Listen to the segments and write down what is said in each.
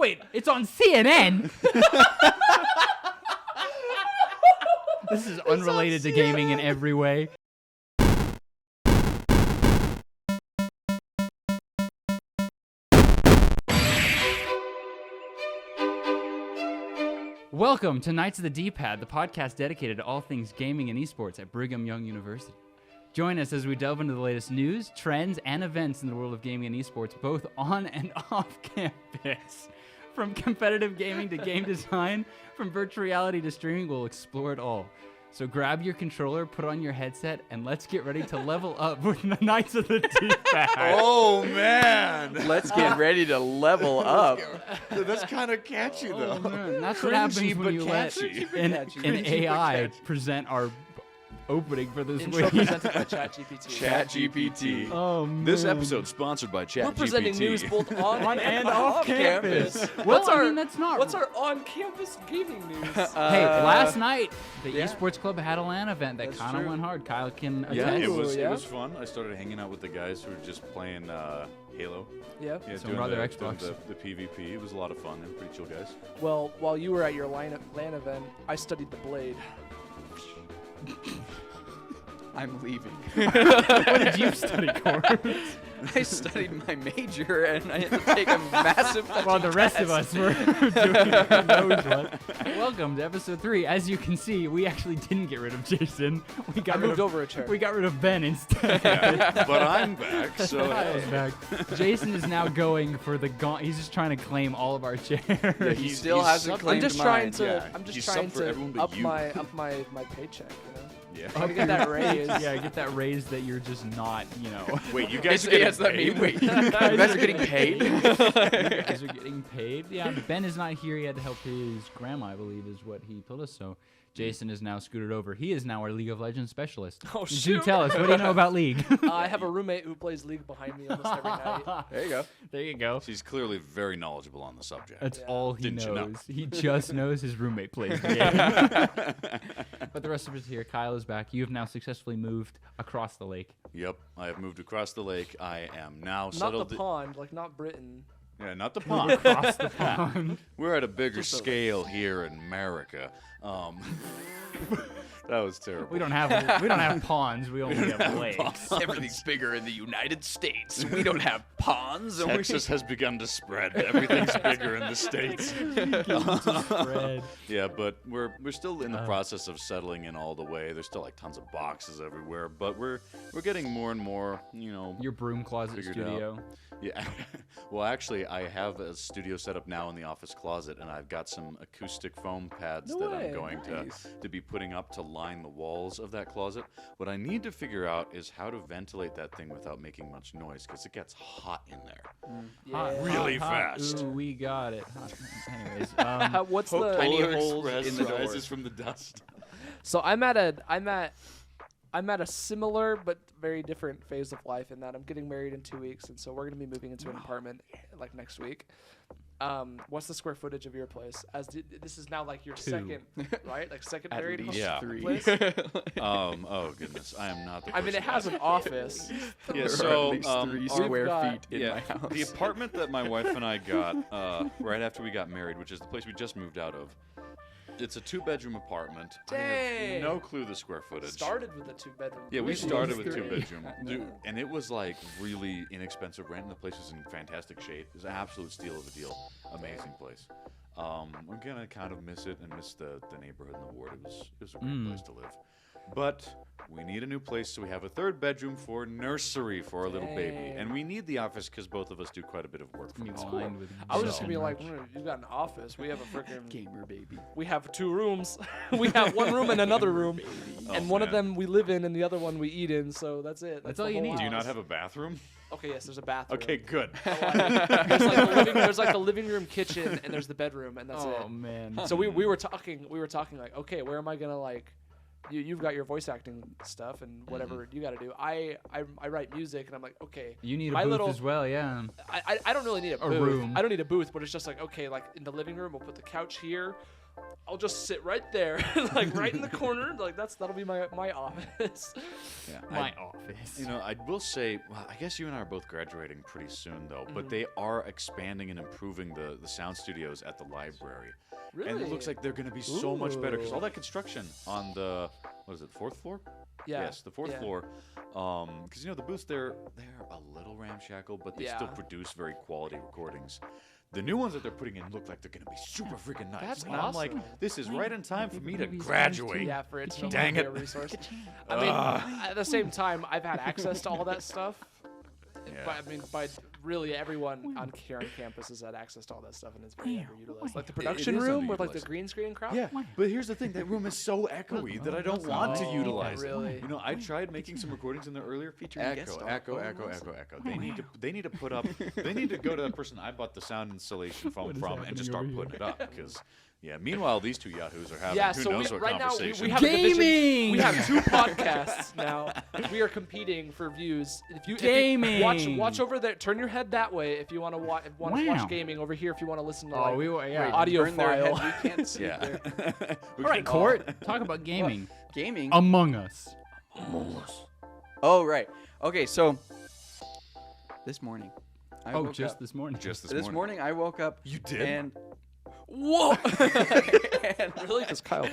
Wait, it's on CNN. This is unrelated to gaming in every way. Welcome to Knights of the D-Pad, the podcast dedicated to all things gaming and esports at Brigham Young University. Join us as we delve into the latest news, trends, and events in the world of gaming and esports, both on and off campus. From competitive gaming to game design, from virtual reality to streaming, we'll explore it all. So grab your controller, put on your headset, and let's get ready to level up with the Knights of the D-Pad. Oh, man. Let's get ready to level up. That's kind of catchy, though. Oh, man. That's what happens Cringy, when but you let catchy. an AI present our opening for this Intro week. presented by ChatGPT. ChatGPT. Oh, man. This episode sponsored by ChatGPT. We're presenting news both on and off campus. What's Well, I our mean, that's not- What's our on-campus gaming news? Hey, last night, the yeah. Esports Club had a LAN event that That's kind of true. went hard. Kyle can Yeah, attest. it was yeah. fun. I started hanging out with the guys who were just playing Halo. Yeah. Yeah, Some doing other the, Xbox. doing the PvP. It was a lot of fun. They were pretty chill guys. Well, while you were at your LAN event, I studied the blade. I'm leaving. What did you study, Corbin? I studied my major, and I had to take a massive. While the rest of us were doing who knows what. Welcome to episode 3. As you can see, we actually didn't get rid of Jason. We got I rid moved of over a chair. We got rid of Ben instead. Yeah, but I'm back, so Kyle's back. Jason is now going for the gaunt. He's just trying to claim all of our chairs. Yeah, He he's- still he's hasn't subbed- claimed I'm just mine. trying to- Yeah. I'm just he's trying subbed for to everyone but up you. my paycheck. You know. Yeah. To get that raise. Yeah, get that raise that you're just not, Wait, you guys are getting paid? Wait, you guys are getting paid? You guys are getting paid. Yeah, Ben is not here. He had to help his grandma, I believe, is what he told us. So Jason is now scooted over. He is now our League of Legends specialist. Oh, Do shoot. tell us, what do you know about League? I have a roommate who plays League behind me almost every night. There you go. There you go. She's clearly very knowledgeable on the subject. That's Yeah. all he Didn't you know? knows. He just knows his roommate plays the game. But the rest of us here, Kyle is back. You have now successfully moved across the lake. Yep, I have moved across the lake. I am now Not settled. the pond, like not Britain. Yeah, not the pond. Across the pond. We're at a bigger scale here in America. That was terrible. We don't have ponds. We only have lakes. Everything's bigger in the United States. We don't have ponds. Texas has begun to spread. Everything's bigger in the states. Spread. Yeah, but we're still in the process of settling in all the way. There's still like tons of boxes everywhere, but we're getting more and more, Your broom closet Figured studio. Yeah. Well, actually, I have a studio set up now in the office closet, and I've got some acoustic foam pads No that way, I'm going nice. to be putting up to line the walls of that closet. What I need to figure out is how to ventilate that thing without making much noise, because it gets hot in there. Hot, Yeah. Really hot. fast. Ooh, we got it. Hot. Anyways, What's the Polar holes Express in the door? rises from the dust. So I'm at a similar but very different phase of life in that I'm getting married in 2 weeks, and so we're gonna be moving into an apartment like next week. What's the square footage of your place? This is now like your 2. second, right? Like second At married least Yeah. 3. place. Oh goodness, I am not the. I mean, it person has to an office. Yeah, There are so at least 3 we've square got- feet in yeah, my house. the apartment that my wife and I got right after we got married, which is the place we just moved out of. It's a 2-bedroom apartment. I Dang. have no clue the square footage. Started with a 2-bedroom. Yeah, we Really? started with three. 2-bedroom, and it was like really inexpensive rent, and the place was in fantastic shape. It was an absolute steal of a deal. Amazing place. I'm gonna kind of miss it and miss the neighborhood and the ward. It was a great place to live. But we need a new place, so we have a 3rd bedroom for nursery for our little baby, Dang. and we need the office because both of us do quite a bit of work from home. Combined with I was just so gonna be like, much. you've got an office. We have a freaking. Gamer baby. We have 2 rooms. We have 1 room and another room, and one of man. them we live in, and the other one we eat in. So that's it. That's the all you whole need. Do you not house. have a bathroom? Okay, yes, there's a bathroom. Okay, good. There's like the living room, kitchen, and there's the bedroom, and that's Oh it. man. So we were talking like, okay, where am I gonna like? You've got your voice acting stuff and whatever you got to do. I write music, and I'm like, okay. You need a my booth little- as well, yeah. I don't really need a booth. room. I don't need a booth, but it's just like, okay, like in the living room, we'll put the couch here. I'll just sit right there, like right in the corner. Like that'll be my office. Yeah, My office. You know, I will say, well, I guess you and I are both graduating pretty soon, though. But they are expanding and improving the sound studios at the library. Really? And it looks like they're going to be so much better because all that construction on the, what is it, 4th floor? Yeah. Yes, the 4th floor. Because, you know, the booths, they're a little ramshackle, but they still produce very quality recordings. The new ones that they're putting in look like they're going to be super freaking nice. That's and I'm like, awesome. this is right in time for me to Movies, graduate. Yeah, for it to no Dang longer it. be a resource. I mean, at the same time, I've had access to all that stuff. Yeah. But I mean, by really everyone here on campus has had access to all that stuff and it's very underutilized. Like the production is room with like the underutilized. green screen crowd. Yeah, but here's the thing: that room is so echoey that I don't want to Oh, utilize really? it. You know, I tried making some recordings in the earlier feature. guest star. Echo. They need to put up. They need to go to that person I bought the sound installation foam from and just start putting it up because. Yeah. Meanwhile, these two yahoos are having who So knows what right now conversation. we have a division. Gaming! We have 2 podcasts now. We are competing for views. If you Gaming! watch over there, turn your head that way if you want to watch Wow. gaming. Over here if you want to listen to Oh, like we were, yeah. audio Burn their head, file. we can't see yeah. their We All right, can- Court. Talk about gaming. gaming. Among Us. Oh, right. Okay, so this morning, I Oh, woke just up. this morning. Just this, This morning, I woke up. You did? And whoa! And Really? Because Kyle.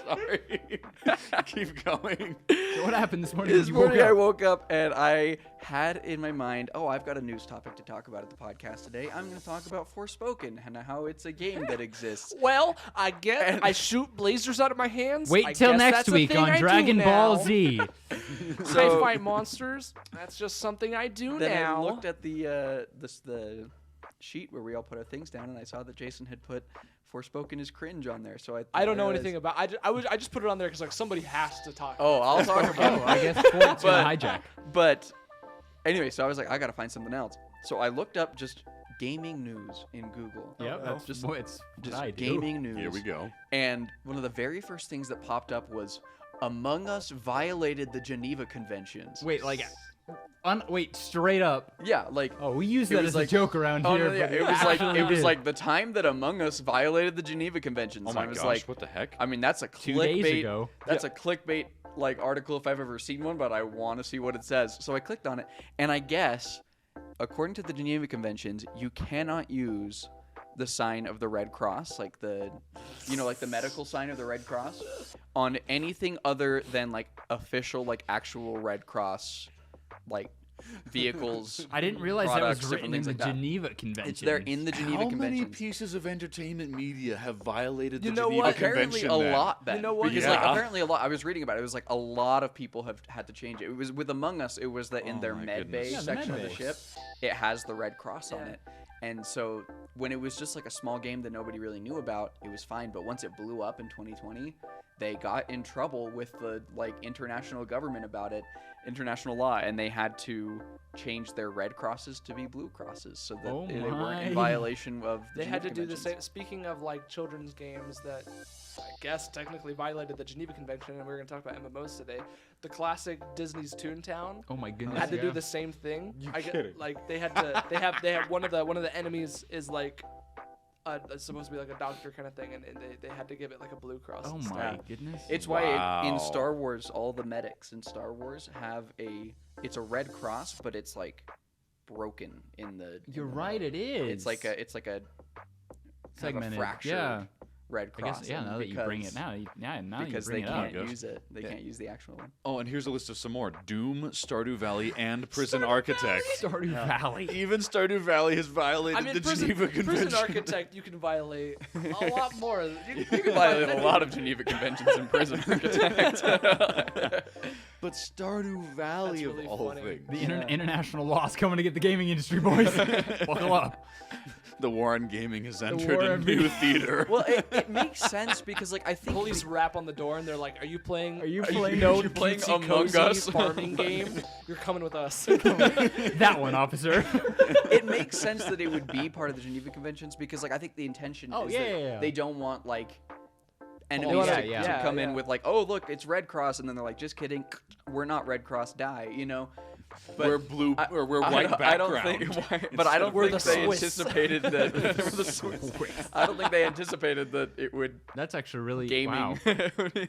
Sorry. Keep going. So what happened this morning? This when you woke morning I up? woke up and I had in my mind, oh, I've got a news topic to talk about at the podcast today. I'm going to talk about Forspoken and how it's a game that exists. Well, I shoot lasers out of my hands. Wait I till guess next that's a week thing on I do Dragon Ball now. Z. I fight monsters. That's just something I do Then now. I looked at the sheet where we all put our things down, and I saw that Jason had put Forspoken is cringe on there. So I don't know realized- anything about. I just put it on there because like somebody has to talk. Oh, I'll talk about Oh, I guess Court's But- gonna hijack. But anyway, so I was like, I gotta find something else. So I looked up just gaming news in Google. Yep, that's just what it's just what I do. gaming news. Here we go. And one of the very first things that popped up was Among Us violated the Geneva Conventions. Wait, like, wait, straight up. Yeah, like Oh, we use It that was as like- a joke around oh here. no, yeah, but it was like actually it was did. like the time that Among Us violated the Geneva Conventions. Oh And I my was gosh, like, what the heck? I mean, that's a 2 days clickbait. ago. That's a clickbait like article if I've ever seen one, but I want to see what it says. So I clicked on it, and I guess, according to the Geneva Conventions, you cannot use the sign of the Red Cross, like the medical sign of the Red Cross, on anything other than like official, like actual Red Cross, like vehicles. I didn't realize that was products, written different in the things like that. Geneva Convention. It's there in the Geneva How many Conventions. pieces of entertainment media have violated the You know Geneva what? Apparently Convention? a then? lot then. You know what? Because Yeah. like apparently a lot. I was reading about it. It was like a lot of people have had to change it. It was with Among Us. It was that in Oh their my med bay goodness. Yeah, the section med of the bay. ship, it has the Red Cross on Yeah. it. And so when it was just like a small game that nobody really knew about, it was fine. But once it blew up in 2020, they got in trouble with the like international government about it, international law, and they had to change their red crosses to be blue crosses so that Oh they weren't my. in violation of the They had to Geneva do the Conventions. same. Speaking of like children's games that I guess technically violated the Geneva Convention, and we're going to talk about MMOs today. The classic Disney's Toontown Oh my goodness. had to do yeah. the same thing. You I get, kidding? like they had to. They have one of the enemies is like. It's supposed to be like a doctor kind of thing, and they had to give it like a blue cross. Oh instead. my goodness. It's why in Wow. Star Wars, all the medics in Star Wars have it's a red cross, but it's like broken in the. You're right. It is. It's like a kind of a segmented. fractured Yeah. red I cross. guess. Yeah. Now that you bring it, now you because bring they it up. can't use it. They can't use the actual one. Oh, and here's a list of some more: Doom, Stardew Valley, and Prison Architect. Stardew Valley. Even Stardew Valley has violated I mean, the Geneva Convention. prison architect, you can violate a lot more. You can Violated a lot of Geneva Conventions in Prison Architect. But Stardew Valley That's really of all funny. things. The international law's coming to get the gaming industry, boys. Buckle up. The war on gaming has entered war a on new theater. Well, it makes sense because like I think Police rap on the door and they're like, "Are you playing? Are you playing? no you playing cutesy Among cozy Us?" farming game? You're coming with us." That one, officer. it makes sense that it would be part of the Geneva Conventions because like I think the intention Oh, is yeah, that yeah, yeah. they don't want like enemies yeah, to, yeah. to Yeah, come in yeah. with like, oh look, it's Red Cross, and then they're like, just kidding, we're not Red Cross, die, you know. But we're blue or we're I white don't- background. I don't think, but I don't We're think the they Swiss. anticipated that. We're the Swiss. I don't think they anticipated that it would That's actually really gaming. Wow.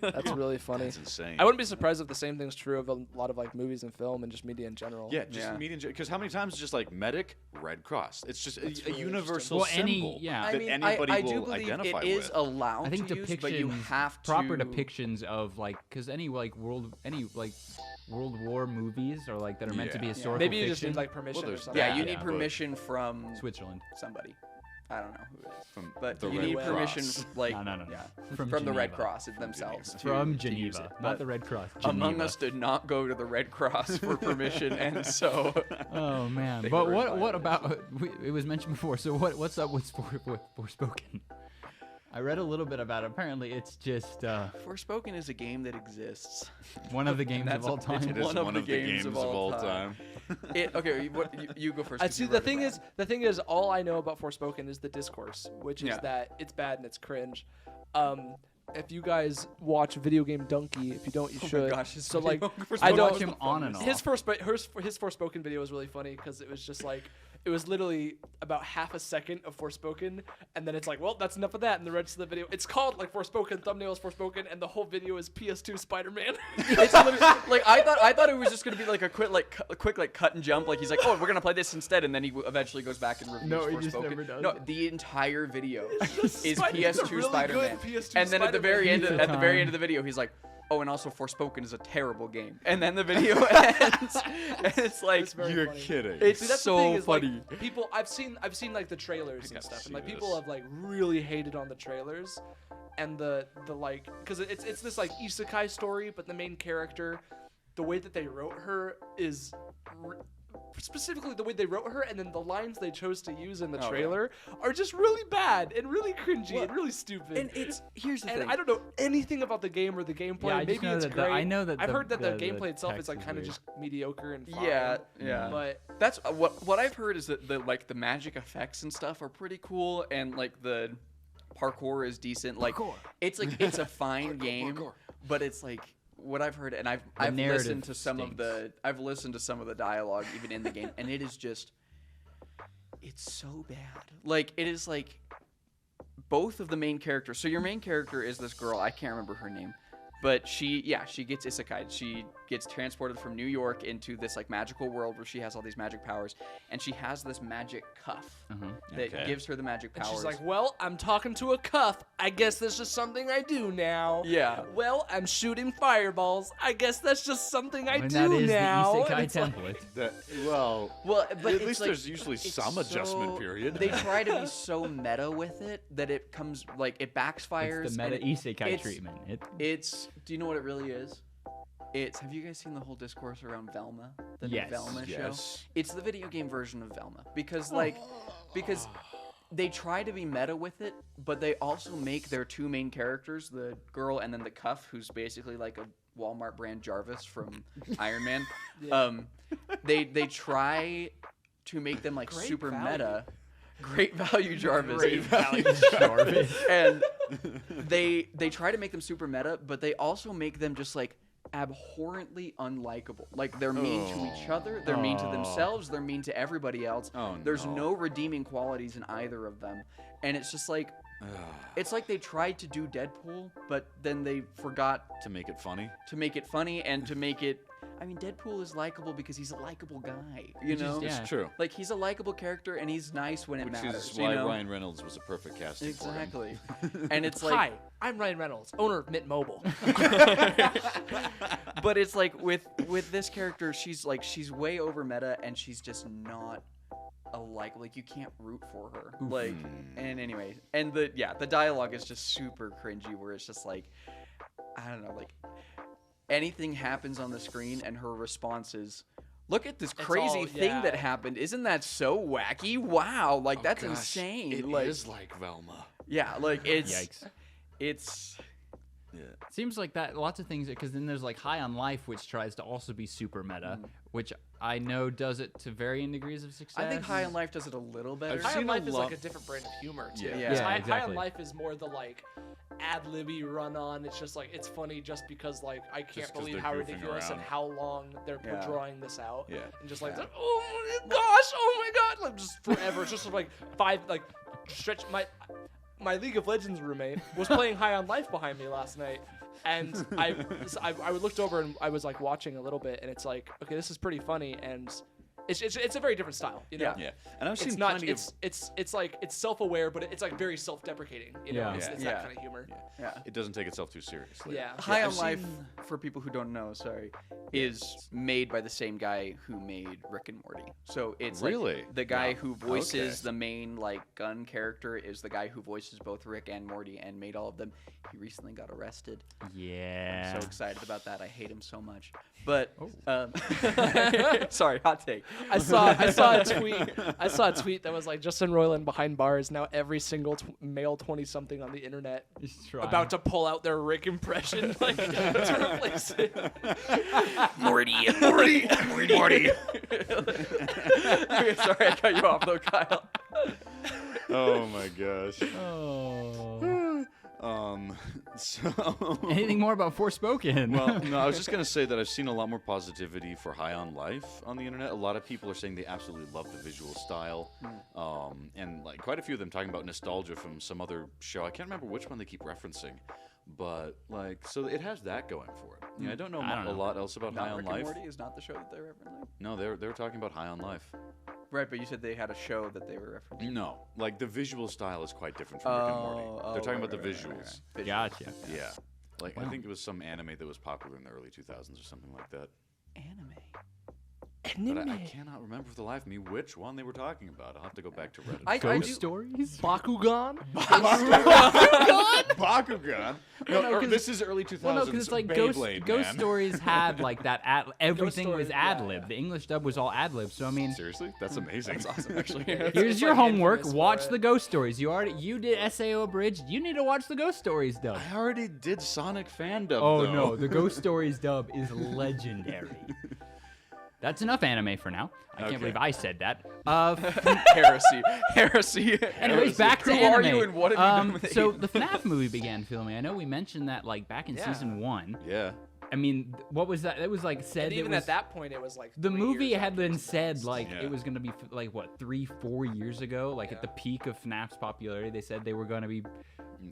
That's really funny. That's insane. I wouldn't be surprised if the same thing's true of a lot of like movies and film and just media in general. Yeah, just Yeah. median. Because how many times it's just like medic, Red Cross? It's just a really universal Well, any- symbol yeah. that anybody I do will believe identify it is with. allowed I think to use, but you depictions, have to proper depictions of like, because any World War movies or like that are meant to be Yeah. historical Maybe you just fiction. need like permission or there's something. Yeah, that, you Yeah, need but- permission from Switzerland. somebody. I don't know who it is, From but the you Red need Cross. permission like No. yeah, From from the Red Geneva. Cross themselves. to- From to use Geneva, it. not But the Red Cross. Among Geneva. Us did not go to the Red Cross for permission, and so Oh man! They But were what violated. about? It was mentioned before. So what's up with Forspoken? I read a little bit about it. Apparently, it's just Forspoken is a game that exists. one of the games of that's all a- time. It is one of the games of all time. Okay, you go first. I 'cause see. you The read thing about is, all I know about Forspoken is the discourse, which is Yeah. that it's bad and it's cringe. If you guys watch Video Game Donkey, if you don't, you Oh my should. gosh, his so video like, was I I don't. watch him on and off. His Forspoken video was really funny because it was just like it was literally about half a second of Forspoken, and then it's like, well, that's enough of that, and the rest of the video, it's called like Forspoken, thumbnail is Forspoken, and the whole video is PS2 Spider-Man. It's literally, like I thought it was just gonna be like a quick cut and jump. Like he's like, oh, we're gonna play this instead, and then he eventually goes back and reviews No, he Forspoken. just never does No, it. the entire video just is Spider- it's a PS2 really Spider-Man, good PS2 and then at the very end, Spider-Man. at the very end of the video, he's like, oh, and also Forspoken is a terrible game, and then the video ends, and it's like, It's very You're funny. kidding. it's See, that's the so thing is, funny. Like, people, I've seen like the trailers and gotta stuff, see and like this. people have like really hated on the trailers, and the like, because it's this like isekai story, but the main character, the way that they wrote her is. Specifically the way they wrote her and then the lines they chose to use in the Oh, yeah. trailer are just really bad and really cringy and really stupid. And here's the And thing. I don't know anything about the game or the gameplay. Yeah, I just Maybe know it's that great. I know that I've heard that the the gameplay itself is text like is kind of weird. just mediocre and fine. Yeah. But That's what I've heard is that the magic effects and stuff are pretty cool, and like the parkour is decent. Like it's a fine game, but it's like what I've heard, and I've narrative listened to some of stinks. I've listened to some of the dialogue even in the game, and it is just it's so bad. Like it is like both of the main characters. So your main character is this girl. I can't remember her name. But she gets isekai. She gets transported from New York into this like magical world where she has all these magic powers, and she has this magic cuff that Okay. gives her the magic and powers. she's like, well, I'm talking to a cuff. I guess that's just something I do now. Yeah. Well, I'm shooting fireballs. I guess that's just something I And do that is now. the And isekai it's like- template. Well, but at it's least like- there's usually it's some adjustment so- period. They try to be so meta with it that it comes like it backfires. It's the and meta isekai it's- treatment. It's. Do you know what it really is? It's. Have you guys seen the whole discourse around Velma? The Yes. new Velma show. Yes. It's the video game version of Velma because because they try to be meta with it, but they also make their two main characters, the girl and then the cuff, who's basically like a Walmart brand Jarvis from Iron Man. They try to make them like Great super value. meta. Great value Jarvis. Great value Jarvis. And they try to make them super meta, but they also make them just like abhorrently unlikable. Like they're mean to each other, they're mean to themselves, they're mean to everybody else. Oh, There's no. no redeeming qualities in either of them. And it's just like it's like they tried to do Deadpool, but then they forgot To make it funny. to make it funny and to make it I mean Deadpool is likable because he's a likable guy, you know? yeah. It's true. Like he's a likable character and he's nice when it Which matters, is you why know? Ryan Reynolds was a perfect casting for him. Exactly. And it's like Hi, I'm Ryan Reynolds, owner of Mint Mobile. but it's like with this character, she's way over meta and she's just not like you can't root for her. Like and anyway, and the dialogue is just super cringy where it's just like I don't know, like anything happens on the screen and her response is look at this crazy all- thing yeah. that happened. Isn't that so wacky? Wow, like that's Gosh, insane. It like is like Velma. yeah, like it's Yikes. it's Yeah. Seems like that. Lots of things, because then there's like High on Life, which tries to also be super meta, which I know does it to varying degrees of success. I think High on Life does it a little better. I've High on seen a Life is lot- like a different brand of humor too. Yeah. Yeah. 'Cause Yeah, High on exactly. Life is more the like, ad-libby run on. It's just like it's funny just because like I can't 'cause believe they're how goofing ridiculous and around. how long they're Yeah. drawing this out. Yeah. And just like, Yeah. oh my gosh, oh my god, like just forever. It's just like stretch my League of Legends roommate was playing High on Life behind me last night. And I looked over and I was like watching a little bit, and it's like, okay, this is pretty funny, and it's a very different style, you know. Yeah, and I've seen It's not. plenty of. It's like it's self-aware, but it's like very self-deprecating. You know, Yeah. it's Yeah. that kind of humor. Yeah. It doesn't take itself too seriously. Yeah. High I've on Life, seen- for people who don't know, is made by the same guy who made Rick and Morty. So it's Really? like the guy Wow. who voices Okay. the main like gun character is the guy who voices both Rick and Morty and made all of them. He recently got arrested. Yeah. So excited about that. I hate him so much. But Oh. sorry, hot take. I saw a tweet. I saw a tweet that was like Justin Roiland behind bars. Now every single male 20-something on the internet Just try. about to pull out their Rick impression like to replace it. Morty. Okay, sorry, I cut you off though, Kyle. Oh my gosh. Oh. So. Anything more about Forspoken? Well, no, I was just gonna say that I've seen a lot more positivity for High on Life on the internet. A lot of people are saying they absolutely love the visual style, and like quite a few of them talking about nostalgia from some other show. I can't remember which one they keep referencing, but like, so it has that going for it. Yeah, I don't know I don't a know. lot else about High Not on Rick and Life. Morty is not the show that they're referencing. No, they were talking about High on Life. Right, but you said they had a show that they were referencing. No, like the visual style is quite different from Rick and Morty. They're talking about the visuals. Gotcha. Yeah. Like, I Wow. think it was some anime that was popular in the early 2000s or something like that. Anime. But I cannot remember for the life of me which one they were talking about. I'll have to go back to Reddit. I Ghost do- stories? Bakugan. Bakugan? No, this is early 2000s. Well, no, because it's like Beyblade, Ghost man. Stories had like that. Everything was Stories, ad yeah, lib. yeah. The English dub was all ad lib. So I mean, Seriously? That's amazing. That's awesome, actually. here's your like homework. infamous for Watch it. the Ghost Stories. You did SAO abridged. You need to watch the Ghost Stories dub. I already did Sonic fandom. Oh though. no, the Ghost Stories dub is legendary. That's enough anime for now. I Okay. can't believe I said that. Heresy. Anyways, back to Who anime. are you and what have you done with So it? the FNAF movie began filming. I know we mentioned that like back in Yeah. season 1. Yeah. I mean, what was that? It was like said And it even was, at that point, it was like the 3 movie years had after it been was said announced. like Yeah. it was gonna be like what 3-4 years ago, like at the peak of FNAF's popularity. They said they were gonna be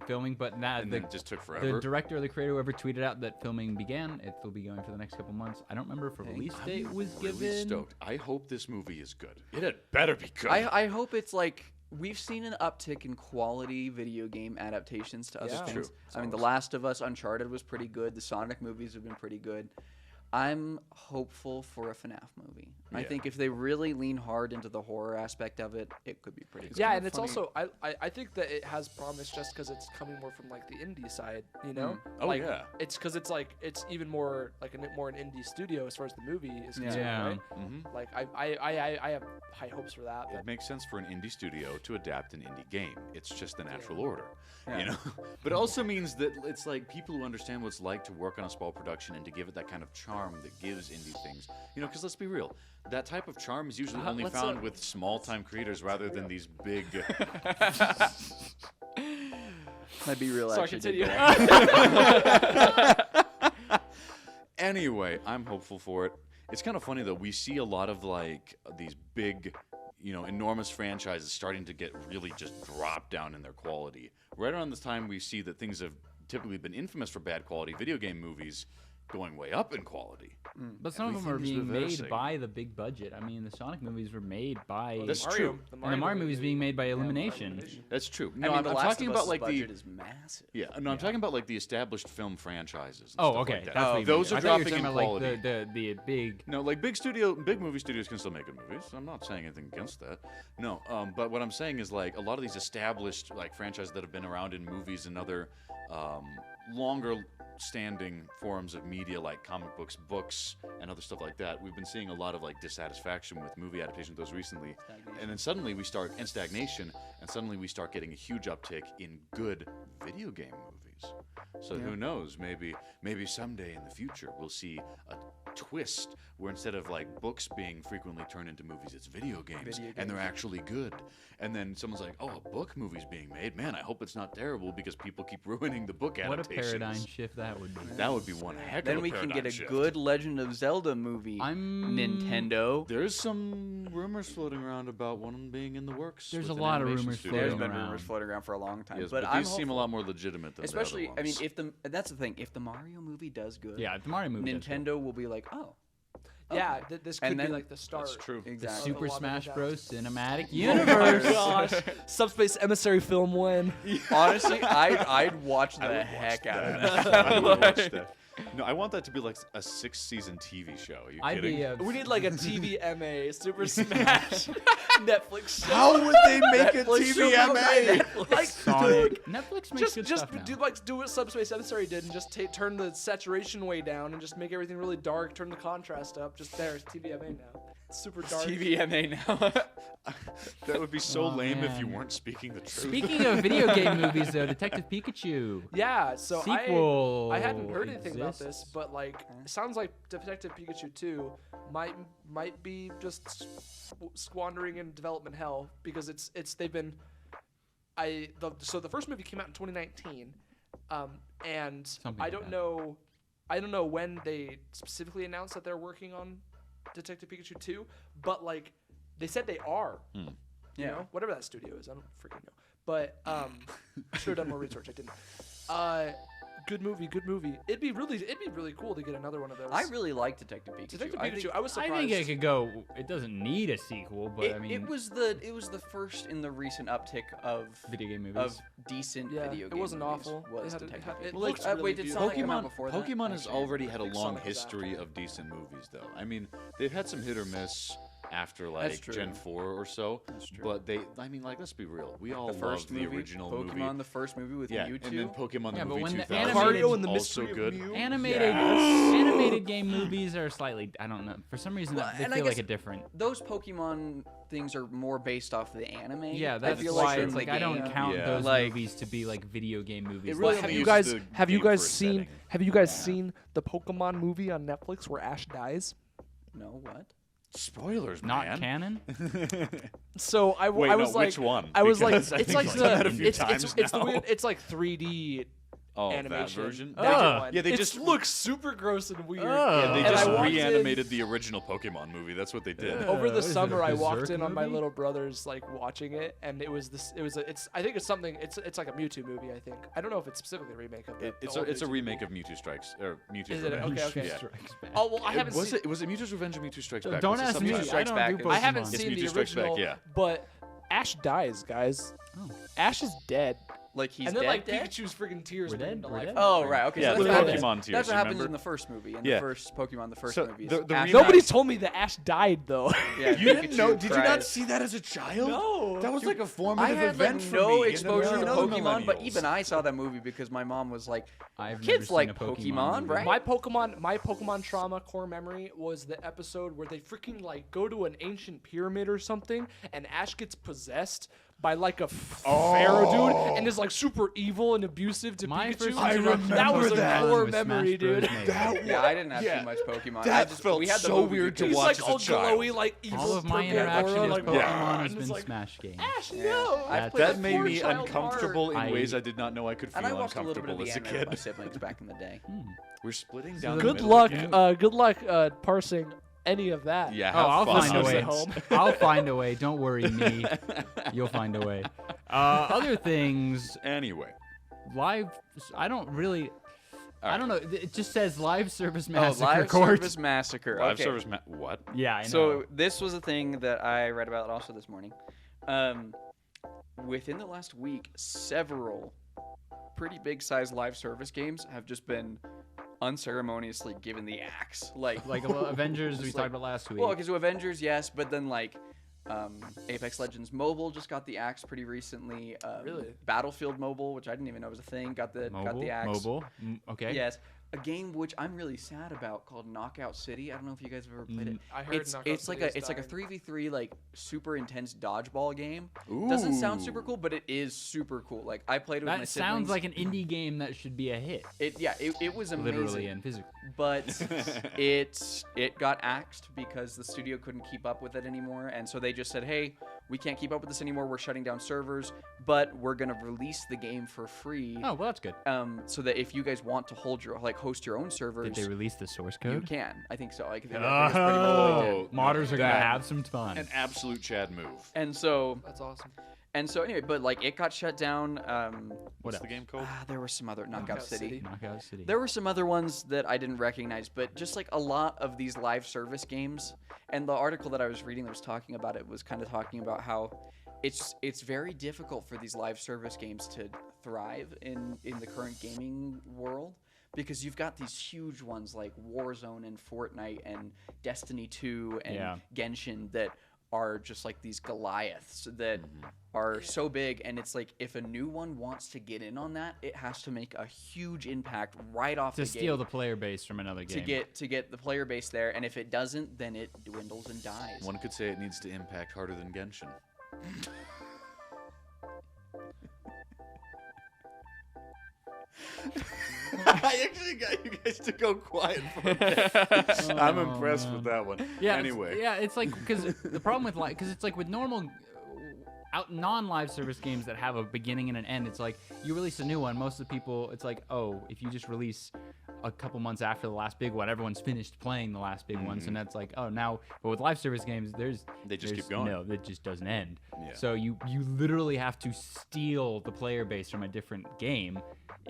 filming, but now And the then it just took the forever. director or the creator, whoever tweeted out that filming began, it will be going for the next couple months. I don't remember if a release date was really given. stoked. I hope this movie is good. It had better be good. I hope it's like we've seen an uptick in quality video game adaptations to other Yeah. things. True. I mean, The Last of Us, Uncharted was pretty good. The Sonic movies have been pretty good. I'm hopeful for a FNAF movie. I Yeah. think if they really lean hard into the horror aspect of it, it could be pretty good. Yeah, kinda and it's funny. also I think that it has promise just because it's coming more from like the indie side, you know. Oh, like, yeah. It's because it's like it's even more like more an indie studio as far as the movie is concerned, Yeah. right? Mhm. Like I have high hopes for that. It makes sense for an indie studio to adapt an indie game. It's just the natural Yeah. order, you know. But it also means that it's like people who understand what it's like to work on a small production and to give it that kind of charm that gives indie things, you know. Because let's be real, that type of charm is usually only let's, found with small-time creators rather than these big. That'd be real. Sorry, actually continue. did go. Anyway, I'm hopeful for it. It's kind of funny though. We see a lot of like these big, you know, enormous franchises starting to get really just drop down in their quality. Right around this time, we see that things have typically been infamous for bad quality video game movies going way up in quality. But some of them are Everything is being reversing. made by the big budget. I mean, the Sonic movies were made by. That's Mario, true. and the Mario movies being made by Illumination. That's true. I No, mean, I'm The I'm Last talking of about Us's like the budget is massive. yeah. No, I'm talking about like the established film franchises. And Oh, stuff okay. Like that. That's what you Those mean. are I thought you were dropping in talking about, quality. like the big. No, like big movie studios can still make good movies. I'm not saying anything against that. No, but what I'm saying is like a lot of these established like franchises that have been around in movies and other longer standing forms of media like comic books and other stuff like that. We've been seeing a lot of like dissatisfaction with movie adaptations of those recently. And then suddenly we start in stagnation and suddenly we start getting a huge uptick in good video game movies. So who knows, maybe someday in the future we'll see a twist where instead of like books being frequently turned into movies, it's video games, Video and they're games. actually good. And then someone's like, "Oh, a book movie's being made. Man, I hope it's not terrible because people keep ruining the book What a adaptations." paradigm shift that would be. That would be one heck Then of a we can paradigm get a shift. good Legend of Zelda movie. Nintendo. There's some rumors floating around about one being in the works. There's with a an lot of animation rumors studio. There's floating been around. rumors floating around for a long time, Yes, but but I'm these seem a hopeful. lot more legitimate than Especially, the other I mean, ones. that's the thing. If the Mario movie does good, Yeah, the Mario movie. does Nintendo will be like, oh, Yeah, okay. this And could be then- like the start. That's true. The exactly. Super A lot of Smash it Bros. Cinematic Oh Universe. my gosh, Subspace Emissary film win. Honestly, I'd watch the I would heck watch out of that. that. I would watch that. No, I want that to be like a 6-season TV show. Are you I'd kidding? be. We need like a TVMA Super Smash Netflix show. How would they make a Netflix TVMA? Like, Sonic. Netflix makes good just stuff now. do what Subspace Emissary did and just turn the saturation way down and just make everything really dark. Turn the contrast up. Just there's TVMA now. It's super dark. TVMA now. That would be so Oh, lame if you man. weren't speaking the truth. Speaking of video game movies, though, Detective Pikachu. Yeah, so Sequel I hadn't heard anything about this, exists. but like it sounds like Detective Pikachu 2 might be just squandering in development hell because they've been so the first movie came out in 2019, and Something I like don't that. know when they specifically announced that they're working on Detective Pikachu 2, but like they said they are. You Yeah. know, whatever that studio is, I don't freaking know. But I should have done more research. I didn't. Good movie. It'd be really cool to get another one of those. I really like Detective Pikachu. Detective I Pikachu. think I was I surprised. think it could go. It doesn't need a sequel, but I mean, it was the first in the recent uptick of video game movies. of decent Yeah, video it game wasn't movies awful. Was It had- Detective it Pikachu. looks really wait, did beautiful. Sonic come out Pokemon, before that? Pokemon has Actually, already had a think long Sonic was after. history of decent movies, though. I mean, they've had some hit or miss after That's like true. Gen 4 or so. That's true. But I mean, like, let's be real. We all The first love the movie, original Pokemon, movie. the first movie with Yeah, Mewtwo. and then Pokemon Yeah, the but movie when the 2000 animated- Mario and the also Mystery of good. Mew. Animated game movies are slightly. I don't know. For some reason, Well, they and I feel like guess a different. Those Pokemon things are more based off the anime. Yeah, I that's feel why in it's the like I don't game. count Yeah. those Like- movies to be like video game movies. It Like, really Have only you uses guys the have you game for guys a seen setting. have you guys seen the Pokemon movie on Netflix where Ash dies? No, what? Spoilers, not man. canon. So I Wait, was no, like which one? I was like Because I it's think like you've done that a few it's times the now. weird it's like 3D Oh, animation. that version? That Oh. one. Yeah, they It just- looks super gross and weird. Oh. Yeah, they And just I walked in- reanimated the original Pokemon movie. That's what they did. Yeah. Over the What is it, a summer, I walked Berserk in on my movie? little brother's like watching it, and it was this. It was a, it's. I think it's something. It's like a Mewtwo movie. I think. I don't know if it's specifically a remake of it. It's a remake of Mewtwo Strikes or Mewtwo's Is it? Revenge. Okay, okay. Yeah. Strikes Back. Oh well, I haven't was seen. it Mewtwo's Revenge or Mewtwo Strikes Back? Don't What's the ask me. subtitle? Strikes I Back don't do is- I haven't Pokemon. It's seen Mewtwo the Strikes Back, original, yeah. but Ash dies, guys. Oh. Ash is dead, Like he's and then dead, like dead? Pikachu's freaking tears We're bring dead? him to We're life. dead? Oh right, okay. Yeah, so the that's what happens- Pokemon tears, That's what happens remember? in the first movie. In Yeah. the first Pokemon, the first So movie. the Ash reason- Nobody dies. told me that Ash died though. Yeah, You didn't Pikachu know? Did you not cries. see that as a child? No. That was like a I formative had like event for no me. and exposure then to other Pokemon, but millennials. even I saw that movie because my mom was like, I've never "Kids seen like a Pokemon Pokemon, movie. right?" My Pokemon trauma core memory was the episode where they freaking like go to an ancient pyramid or something, and Ash gets possessed by like a pharaoh dude, and is like super evil and abusive to My Pikachu. first I introduction remember that was a that. core was memory, Smash Bros. dude. Melee. Yeah, I didn't have Yeah. too much Pokemon. That I just, felt we had the so movie weird to He's watch like as a all child. glowy, like evil. All of my purple interaction aura, with like, Pokemon "Rah," has and it's been like, Smash games. Ash, Yeah. no. I That- played That the made poor me child uncomfortable heart. in ways I did not know I could and I feel watched a little bit of uncomfortable the as a anime with my kid. siblings back in the day. We're splitting So down. the Good middle luck. again. Good luck parsing any of that. Yeah, Oh, have I'll fun. find a Sounds way. at home. I'll find a way. Don't worry, me. You'll find a way. Other things, Anyway, live. I don't really. I right. don't know. It just says live service Oh, massacre live court. service massacre. live okay. service. What? Yeah, I know. So this was a thing that I read about also this morning. Within the last week, several pretty big sized live service games have just been unceremoniously given the axe. Like Avengers we just talked about last week. Well, because Avengers, yes, but then like Apex Legends Mobile just got the axe pretty recently. Really? Battlefield Mobile, which I didn't even know was a thing, got the axe. Mobile. Okay. Yes. a game which I'm really sad about called Knockout City. I don't know if you guys have ever played it. I heard Knockout It's like City a is dying. 3v3 like super intense dodgeball game. Ooh. Doesn't sound super cool, but it is super cool. Like I played it with my That siblings. sounds like an indie game that should be a hit. It was amazing. Literally and physically. But it got axed because the studio couldn't keep up with it anymore, and so they just said, hey, we can't keep up with this anymore, we're shutting down servers, but we're gonna release the game for free. Oh, well, that's good. So that if you guys want to host your own servers, Did they release the source you code? can. I think so. I think that's pretty much what they did. Modders are gonna That- have some fun. An absolute Chad move. And so That's awesome. anyway, but like it got shut down. What's else? the game called? There were some other Knockout City. Knockout City. There were some other ones that I didn't recognize, but just like a lot of these live service games, and the article that I was reading that was talking about it was kind of talking about how it's very difficult for these live service games to thrive in the current gaming world, because you've got these huge ones like Warzone and Fortnite and Destiny 2 and Yeah. Genshin that are just like these Goliaths that are so big, and it's like if a new one wants to get in on that, it has to make a huge impact right off to the steal gate the player base from another game. to get the player base there, and if it doesn't, then it dwindles and dies. One could say it needs to impact harder than Genshin. I actually got you guys to go quiet for a bit. I'm impressed with that one. Yeah. Anyway. It's like because the problem with because it's like with normal non-live service games that have a beginning and an end. It's like you release a new one. Most of the people, it's like, oh, if you just release a couple months after the last big one, everyone's finished playing the last big one, so that's like, oh, now. But with live service games, They just there's keep going. No, it just doesn't end. Yeah. So you literally have to steal the player base from a different game.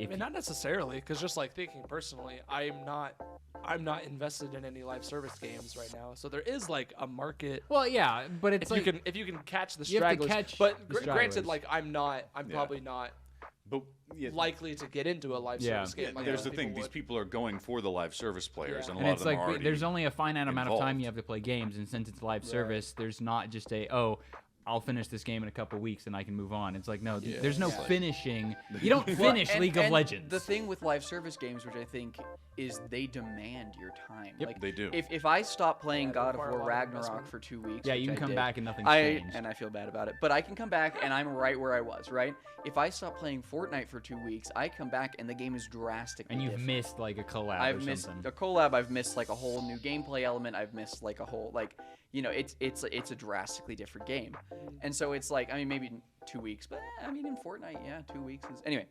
I mean, not necessarily, because just like thinking personally, I'm not invested in any live service games right now. So there is like a market. Well, yeah, but it's If you can catch the You have to stragglers, catch but the granted, stragglers. like I'm probably not But yeah, likely to get into a live Yeah. service game. like there's other the thing. people These would. people are going for the live service players, Yeah. and a and lot it's of them like are already there's only a finite amount of time involved. you have to play games, and since it's live service, there's not just I'll finish this game in a couple weeks and I can move on. It's like no, there's no finishing. You don't finish Well, League of and Legends. The thing with live service games, which I think is they demand your time. Yep. Like, They do. If I stop playing Yeah, they God of require a War lot of Ragnarok investment. for 2 weeks, Yeah, which you can I come did, back and nothing's changed. and I feel bad about it. But I can come back and I'm right where I was. Right? If I stop playing Fortnite for 2 weeks, I come back and the game is drastically and you've different. missed like a collab I've or missed something. a collab. I've missed like a whole new gameplay element. I've missed like a whole it's a drastically different game, and so it's like maybe 2 weeks, but I mean in Fortnite, yeah, 2 weeks is anyway.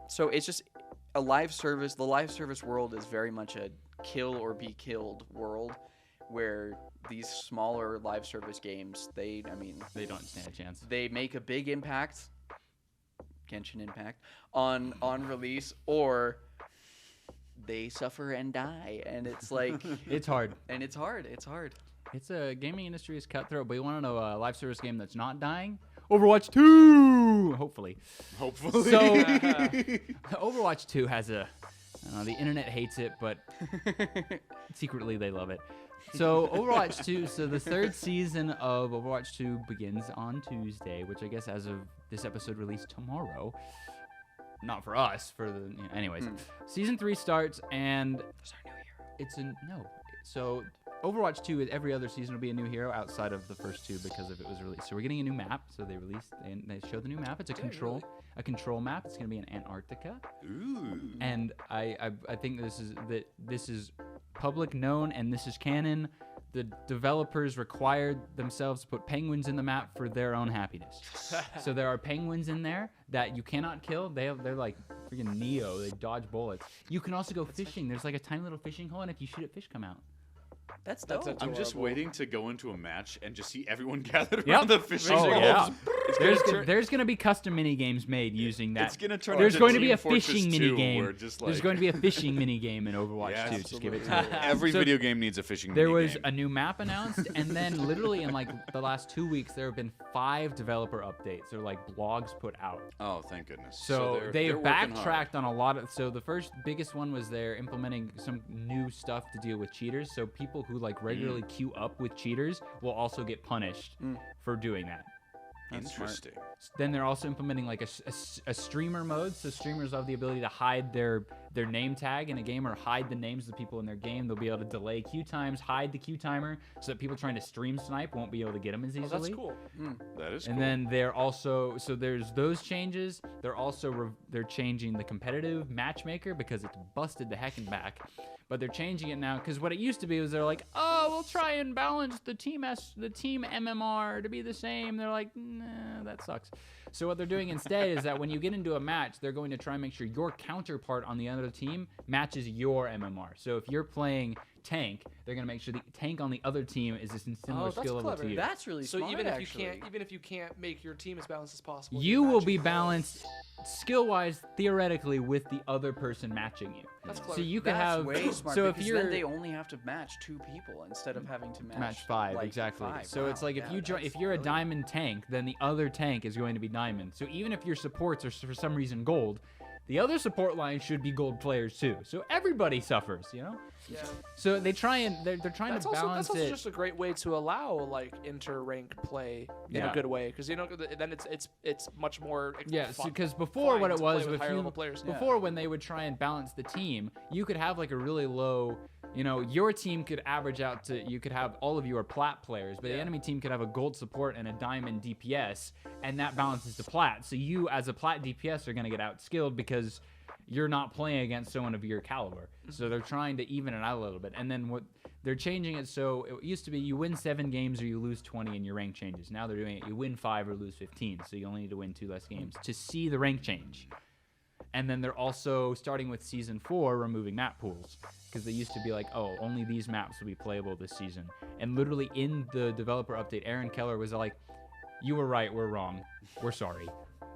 So it's just a live service. The live service world is very much a kill or be killed world, where these smaller live service games they don't stand a chance. they make a big impact, Genshin impact, on release, or they suffer and die, and it's like It's hard. and it's hard. It's a gaming industry is cutthroat, but you want to know a live service game that's not dying? Overwatch 2, hopefully. Hopefully. So Overwatch 2 has the internet hates it, but secretly they love it. So Overwatch 2, so the third season of Overwatch 2 begins on Tuesday, which I guess as of this episode released tomorrow. Not for us, for the anyways. Season 3 starts and So Overwatch 2 every other season will be a new hero outside of the first two because of it was released. So we're getting a new map. So they released and they showed the new map. It's a control map. It's going to be in Antarctica. Ooh. And I think this is public known and this is canon. The developers required themselves to put penguins in the map for their own happiness. So there are penguins in there that you cannot kill. They're like freaking Neo. They dodge bullets. You can also go fishing. There's like a tiny little fishing hole, and if you shoot it, fish come out. That's That's dope. I'm just adorable. waiting to go into a match and just see everyone gathered Yep. around the fishing Oh pole. yeah. It's There's gonna be custom mini games made using that. It's gonna turn There's into going to be Team a Fortress fishing 2, mini game. where just There's like- going to be a fishing mini game in Overwatch Yeah, 2. Just give it to absolutely. me. Every So video game needs a fishing There mini was game. a new map announced, and then literally in like the last 2 weeks, there have been 5 developer updates or like blogs put out. Oh, thank goodness. So they're they've working hard. backtracked on a lot of. So the first biggest one was they're implementing some new stuff to deal with cheaters. So people who like regularly queue up with cheaters will also get punished for doing that. That's smart. Interesting. Then they're also implementing like a streamer mode, so streamers have the ability to hide their name tag in a game or hide the names of the people in their game. They'll be able to delay queue times, hide the queue timer, so that people trying to stream snipe won't be able to get them as easily. Oh, that's cool. That is And cool. then they're also there's those changes. They're also they're changing the competitive matchmaker because it's busted the heck and back. But they're changing it now because what it used to be was they're like, oh, we'll try and balance the team MMR to be the same. They're like, nah, that sucks. So what they're doing instead is that when you get into a match, they're going to try and make sure your counterpart on the other team matches your MMR. So if you're playing tank, they're going to make sure the tank on the other team is just in similar that's skill level clever. to you. That's really So smart, even if actually. you can't make your team as balanced as possible, You you're will be matching well. balanced skill-wise, theoretically, with the other person matching you. That's So clever. you could That's have way smart so if because you're then they only have to match 2 people instead of having to match five, like, exactly. 5. So it's Wow, like if yeah, you join, that's if you're a brilliant. diamond tank, then the other tank is going to be diamond. So even if your supports are for some reason gold, the other support line should be gold players too. So everybody suffers, you know. Yeah. So they're trying That's to also, balance that's also it. just a great way to allow like inter-rank play in Yeah. a good way, because then it's much more Yeah, fun, because before what fine it to was play with with higher you, level players. before when they would try and balance the team, you could have like a really low, you know, your team could average out to, you could have all of you are plat players, but the Yeah. enemy team could have a gold support and a diamond DPS, and that balances to plat. So you as a plat DPS are going to get outskilled because you're not playing against someone of your caliber. So they're trying to even it out a little bit. And then what they're changing it, so it used to be you win 7 games or you lose 20 and your rank changes. Now they're doing it, you win 5 or lose 15, so you only need to win 2 less games to see the rank change. And then they're also, starting with Season 4, removing map pools. Because they used to be like, oh, only these maps will be playable this season. And literally in the developer update, Aaron Keller was like, you were right, we're wrong, we're sorry.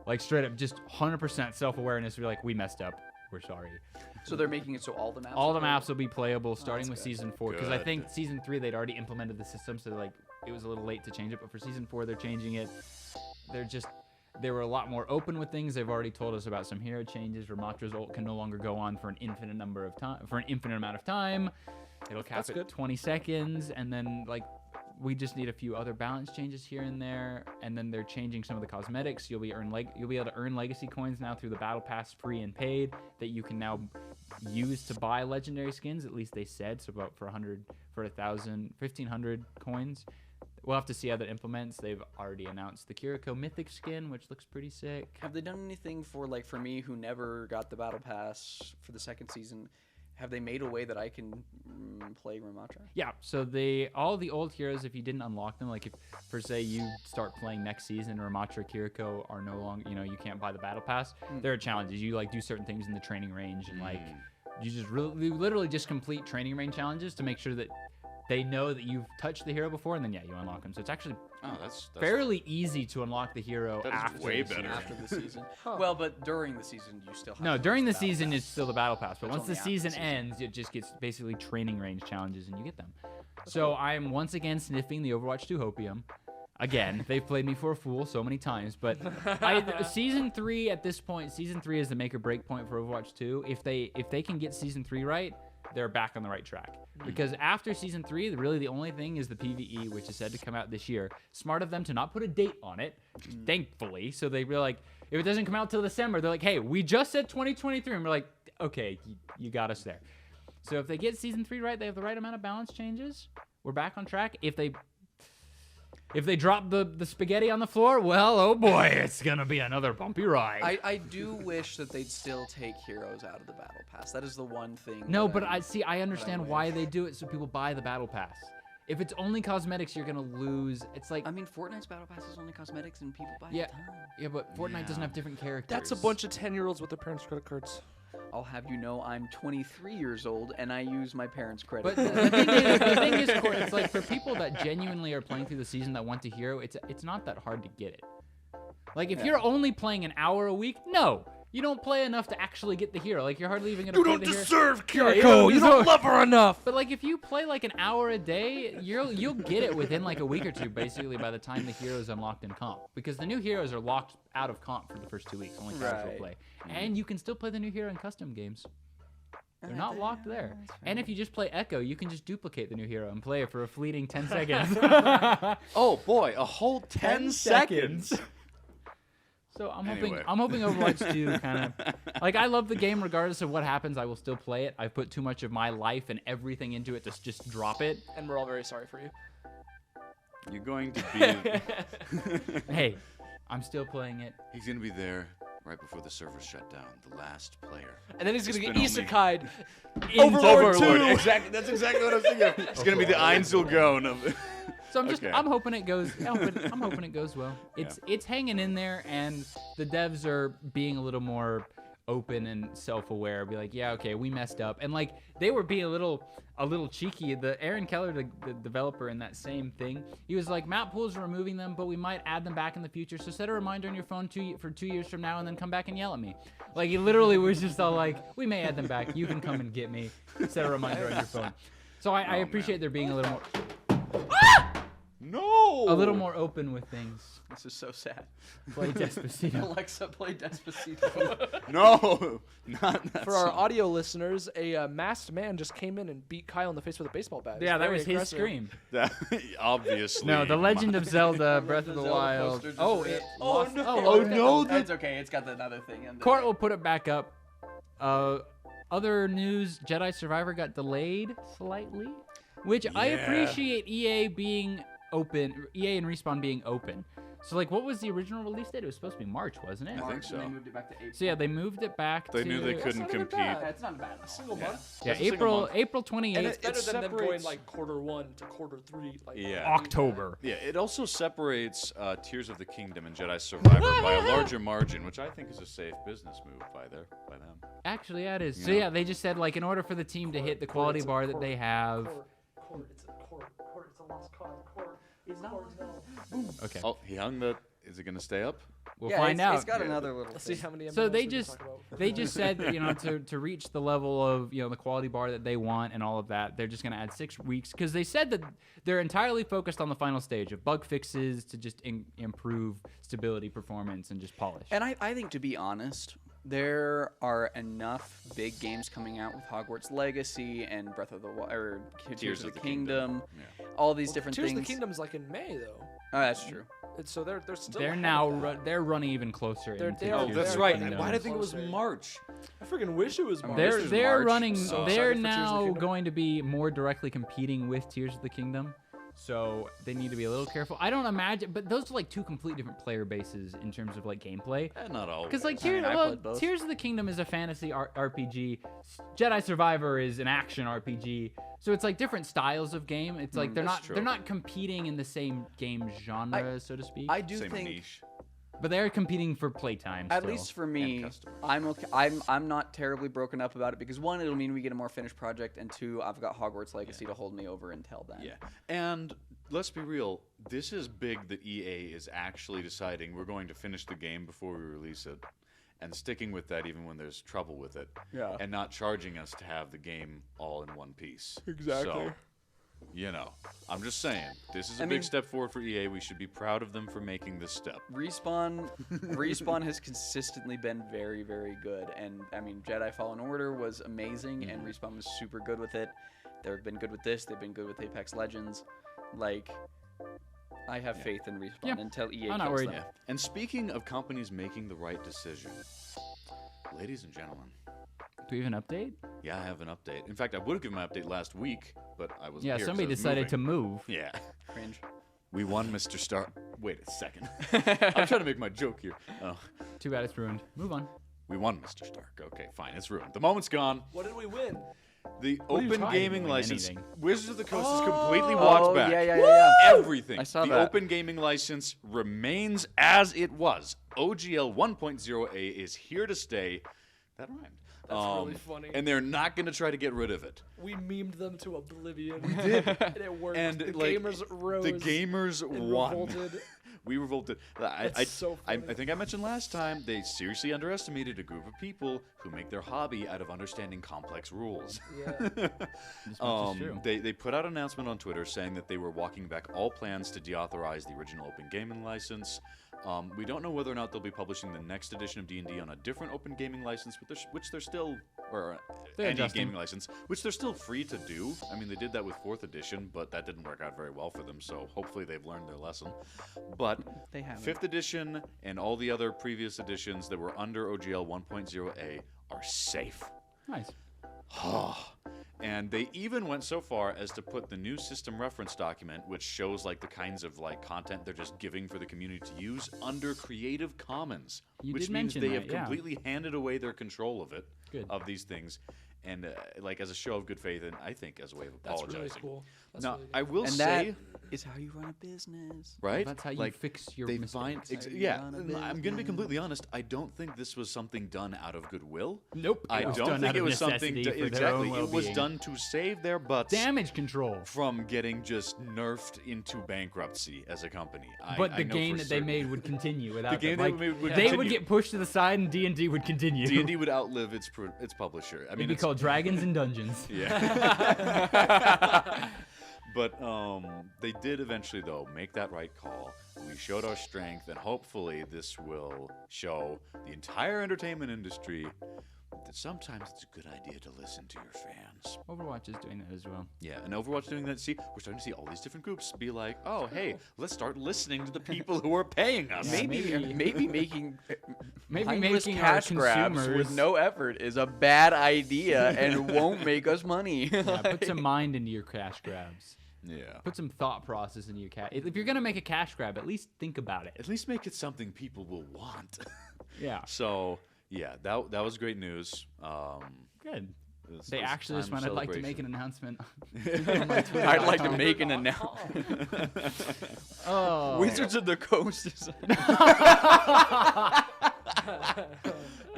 Like straight up, just 100% self-awareness. We're like, we messed up, we're sorry. So they're making it so all the maps. All are the playable? maps will be playable starting with that's good. Season 4. Because I Good. think Season 3, they'd already implemented the system, so like it was a little late to change it. But for Season 4, they're changing it. They were a lot more open with things. They've already told us about some hero changes. Ramatra's ult can no longer go on for an infinite amount of time. It'll cap That's it good. 20 seconds, and then like we just need a few other balance changes here and there, and then they're changing some of the cosmetics. You'll be able to earn legacy coins now through the battle pass, free and paid, that you can now use to buy legendary skins. At least they said so. About for 1,000, 1,500 coins. We'll have to see how that implements. They've already announced the Kiriko Mythic skin, which looks pretty sick. Have they done anything for me who never got the battle pass for the 2nd season? Have they made a way that I can play Ramatra? Yeah, so all the old heroes, if you didn't unlock them, like if for say you start playing next season, Ramatra, Kiriko are no longer, you can't buy the battle pass. There are challenges. You like do certain things in the training range, and like you you literally just complete training range challenges to make sure that they know that you've touched the hero before, and then you unlock them. So it's actually that's fairly easy to unlock the hero That is after way the better. season. After the season. Well, but during the season, you still have No, to during the use battle season pass. it's still the battle pass, but That's once the only after the season season. ends, it just gets basically training range challenges, and you get them. So I'm once again sniffing the Overwatch 2 Hopium. Again, they've played me for a fool so many times, but Season 3 at this point, Season 3 is the make or break point for Overwatch 2. If they can get Season 3 right, they're back on the right track. Because after Season 3, really the only thing is the PvE, which is said to come out this year. Smart of them to not put a date on it, thankfully. So they were like, if it doesn't come out till December, they're like, hey, we just said 2023. And we're like, okay, you got us there. So if they get Season 3 right, they have the right amount of balance changes. We're back on track. If they drop the spaghetti on the floor, well, oh boy, it's going to be another bumpy ride. I do wish that they'd still take heroes out of the battle pass. That is the one thing. No, that but I understand wish. why they do it, so people buy the battle pass. If it's only cosmetics, you're gonna lose. It's like I mean, Fortnite's battle pass is only cosmetics, and people buy Yeah. a ton. yeah, but Fortnite doesn't have different characters. That's a bunch of 10-year-olds with their parents' credit cards. I'll have you know, I'm 23 years old, and I use my parents' credit. But card. the thing is, Court, it's like for people that genuinely are playing through the season that want a hero, it's not that hard to get it. Like if you're only playing an hour a week, no. You don't play enough to actually get the hero. Like you're hardly even gonna play the hero. deserve Kiriko. You don't love her enough. But like if you play like an hour a day, you'll get it within like a week or two, basically by the time the hero's unlocked in comp. Because the new heroes are locked out of comp for the first 2 weeks, only casual Right. play. And you can still play the new hero in custom games. They're not locked there. And if you just play Echo, you can just duplicate the new hero and play it for a fleeting 10 seconds. Oh boy, a whole 10 seconds. So I'm Anyway. hoping Overwatch 2 kind of like, I love the game regardless of what happens. I will still play it. I've put too much of my life and everything into it to just drop it. And we're all very sorry for you. You're going to be. Hey, I'm still playing it. He's gonna be there right before the servers shut down. The last player. And then he's It's gonna get been only- isekai'd. Overlord Overlord. 2. Exactly. That's exactly what I was thinking. It's gonna be the Einzelgone of. So I'm just Okay. I'm hoping it goes I'm hoping it goes well. It's hanging in there, and the devs are being a little more open and self-aware. Be like, yeah, okay, we messed up. And like they were being a little cheeky. The Aaron Keller, the developer in that same thing, he was like, map pools are removing them, but we might add them back in the future. So set a reminder on your phone for 2 years from now, and then come back and yell at me. Like he literally was just all like, we may add them back. You can come and get me. Set a reminder on your phone. So I appreciate there being a little more No. a little more open with things. This is so sad. Play Despacito. Alexa, play Despacito. No. Not that. For our song. audio listeners, a masked man just came in and beat Kyle in the face with a baseball bat. Yeah, It's that very was his aggressive. scream. That, obviously. No, The Legend of Zelda: Breath of the Zelda Wild. poster just Oh, ripped. it Oh, lost. no. Oh, no, That's okay. It's got another thing in there. Court will put it back up. Other news: Jedi Survivor got delayed slightly, which I Yeah. appreciate. EA being open, EA and Respawn being open. So like, what was the original release date? It was supposed to be March, wasn't it? I think so. And they moved it back to April. So yeah, they moved it back. They to, knew they couldn't not even compete. bad. Yeah, it's not bad. A single Yeah. month. Yeah, That's a single month. April And 28th. it's better than them going separates- like quarter 1 to quarter 3. Like Yeah. October. Yeah, it also separates Tears of the Kingdom and Jedi Survivor by a larger margin, which I think is a safe business move by them. Actually, that is. So Yeah. yeah, they just said like, in order for the team to hit the quality bar that they have. It's a lost cause. It's not. Okay, Oh, he hung the. Is it gonna stay up? we'll Yeah, find out. It's got another little. Let's see thing. how many. So MMOs they we can just talk about. they just said, you know, to reach the level of, you know, the quality bar that they want and all of that, they're just going to add 6 weeks, because they said that they're entirely focused on the final stage of bug fixes to just improve stability, performance, and just polish. And I think, to be honest, there are enough big games coming out with Hogwarts Legacy and Breath of the Wild, or Tears of the Kingdom, Yeah. all these different Tears things. of the Kingdom's like in May though. Oh, that's true. So they're still. They're ahead now of that. they're running even closer. They're- into they are- Oh, Tears that's of the right. Kingdom. Why did I think it was Closer. March? I freaking wish it was March. They're This is they're March. running. So They're excited for Tears of the now Kingdom. going to be more directly competing with Tears of the Kingdom, so they need to be a little careful. I don't imagine, but those are like 2 complete different player bases in terms of like gameplay. Not always. Because like I played both. Tears of the Kingdom is a fantasy RPG, Jedi Survivor is an action RPG, so it's like different styles of game. It's like that's true. they're not competing in the same game genre, so to speak. I do Same think, niche. but they're competing for playtime. at still. least for me, customers. I'm okay. I'm not terribly broken up about it because 1, it'll mean we get a more finished project, and 2, I've got Hogwarts Legacy to hold me over until then. Yeah. And let's be real. This is big that EA is actually deciding we're going to finish the game before we release it, and sticking with that even when there's trouble with it. Yeah. And not charging us to have the game all in one piece. Exactly. So, you know, I'm just saying, this is a I big mean- step forward for EA. We should be proud of them for making this step. Respawn has consistently been very, very good, and I mean, Jedi Fallen Order was amazing, and Respawn was super good with it. They've been good with this. They've been good with Apex Legends. Like, I have faith in Respawn Yeah. until EA I'm not kills worried. them. Yeah. And speaking of companies making the right decision, ladies and gentlemen, Do we have an update? yeah, I have an update. In fact, I would have given my update last week, but I wasn't Yeah, here 'cause somebody I was decided to moving. move. Yeah. Cringe. We won, Mr. Star. Wait a second. I'm trying to make my joke here. Oh. Too bad it's ruined. Move on. We won, Mr. Stark. Okay, fine. It's ruined. The moment's gone. What did we win? The What are you open trying? gaming Doing license. anything. Wizards of the Coast is completely Oh, walked back. yeah. Everything. I saw the that. open gaming license remains as it was. OGL 1.0A is here to stay. That rhymed. That's really funny. And they're not going to try to get rid of it. We memed them to oblivion. We did. And it worked. And the like, gamers rose. The gamers and won. revolted. We revolted. That's so I funny. think I mentioned last time they seriously underestimated a group of people who make their hobby out of understanding complex rules. Yeah. This much is true. They put out an announcement on Twitter saying that they were walking back all plans to deauthorize the original open gaming license. We don't know whether or not they'll be publishing the next edition of D&D on a different open gaming license, which they're still or They're any adjusting. gaming license, which they're still free to do. I mean, they did that with 4th edition, but that didn't work out very well for them. So hopefully they've learned their lesson. But They haven't. 5th edition and all the other previous editions that were under OGL 1.0a are safe. Nice. And they even went so far as to put the new system reference document, which shows like the kinds of like content they're just giving for the community to use, under Creative Commons, You which did means mention they that, have yeah. completely handed away their control of it, Good. of these things, and like as a show of good faith, and I think as a way of That's apologizing. really cool. That's Now, really good. I will And say, that is how you run a business. right? That's how you like, fix your they mistakes. find How you yeah. run a I'm gonna be business. completely honest. I don't think this was something done out of goodwill. Nope. I It was don't done think out it of was something necessity for their exactly. own It was well-being. done to save their butts Damage control. from getting just nerfed into bankruptcy as a company. But I the know game for that they certain. made would continue without The game them. they Like, made would they would continue. get pushed to the side and D&D would continue. D&D would outlive its publisher. I It'd mean, be it's, called Dragons and Dungeons. yeah. But they did eventually though make that right call. We showed our strength, and hopefully this will show the entire entertainment industry that sometimes it's a good idea to listen to your fans. Overwatch is doing that as well. Yeah, and Overwatch doing that. See, we're starting to see all these different groups be like, oh, hey, let's start listening to the people who are paying us. Yeah, Maybe making mindless making our cash grabs consumers with no effort is a bad idea and won't make us money. Yeah, put some mind into your cash grabs. Yeah. Put some thought process into your cash. If you're gonna make a cash grab, at least think about it. At least make it something people will want. Yeah. So, yeah, that was great news. Good. This They was a actually just time of went, I'd like to make an celebration." announcement. I'd like to make an announcement. Oh. Wizards of the Coast is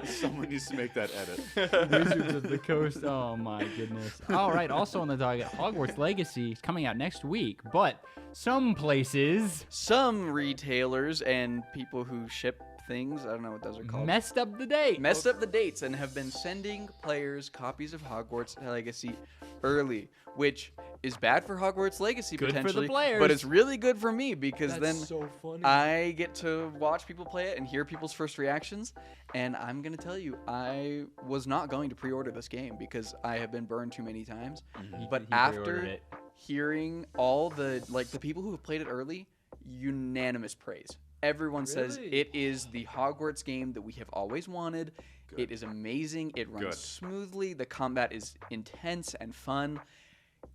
Someone needs to make that edit. Wizards of the Coast. Oh my goodness. All right. Also on the docket, Hogwarts Legacy is coming out next week, but some places some retailers and people who ship things, I don't know what those are called, messed up the date. messed up the dates and have been sending players copies of Hogwarts Legacy early, which is bad for Hogwarts Legacy Good for the potentially, players. but it's really good for me because That's then so funny. I get to watch people play it and hear people's first reactions. And I'm going to tell you, I was not going to pre-order this game because I have been burned too many times. But He pre-ordered after it. hearing all the people who have played it early, unanimous praise. Everyone says Really? it is the Hogwarts game that we have always wanted. Good. It is amazing. It runs Good. smoothly. The combat is intense and fun.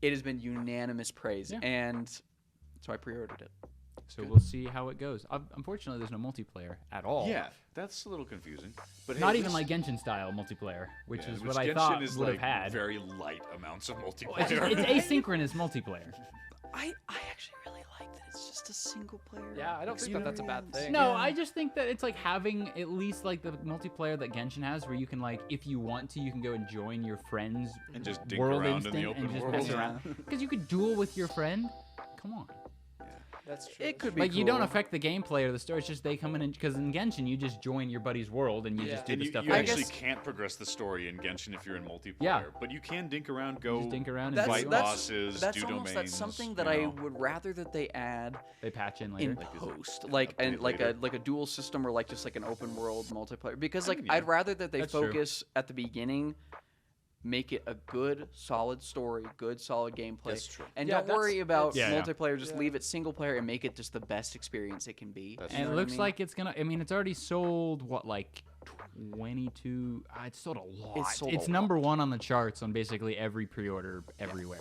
It has been unanimous praise. Yeah. And so I pre-ordered it. So we'll see how it goes. Unfortunately, there's no multiplayer at all. Yeah, that's a little confusing. But hey, Not at even least- like Genshin style multiplayer, which yeah, is which what I Genshin thought is would like have had. very light amounts of It's multiplayer. asynchronous multiplayer. I actually really like that it's just a single player. Yeah, I don't think that that's a bad thing. No, I just think that it's like having at least like the multiplayer that Genshin has, where you can like, if you want to, you can go and join your friend's And just dink world around in the instant open and just world. mess around. Because you could duel with your friend. Come on. That's true. It could be Like you don't cool. affect the gameplay or the story. It's just they come in because in Genshin you just join your buddy's world and you just do And the you, stuff. you that actually is. can't progress the story in Genshin if you're in multiplayer. Yeah. But you can dink around, go just dink around and That's, do fight it. that's, bosses, that's do almost domains. that's something that you I know. would rather that they add They patch in later. in post, like update and like later. a dual system or like just like an open world multiplayer. Because like mean, yeah. I'd rather that they That's true. focus at the beginning, make it a good solid story, good solid gameplay, That's true. and Yeah, don't worry about Yeah, yeah. multiplayer. Just Yeah. leave it single player and make it just the best experience it can be. That's You And know it what I looks mean? like it's gonna. I mean, it's already sold what, like 22. It's sold a lot. It's sold It's a number one on the charts on basically every pre-order everywhere.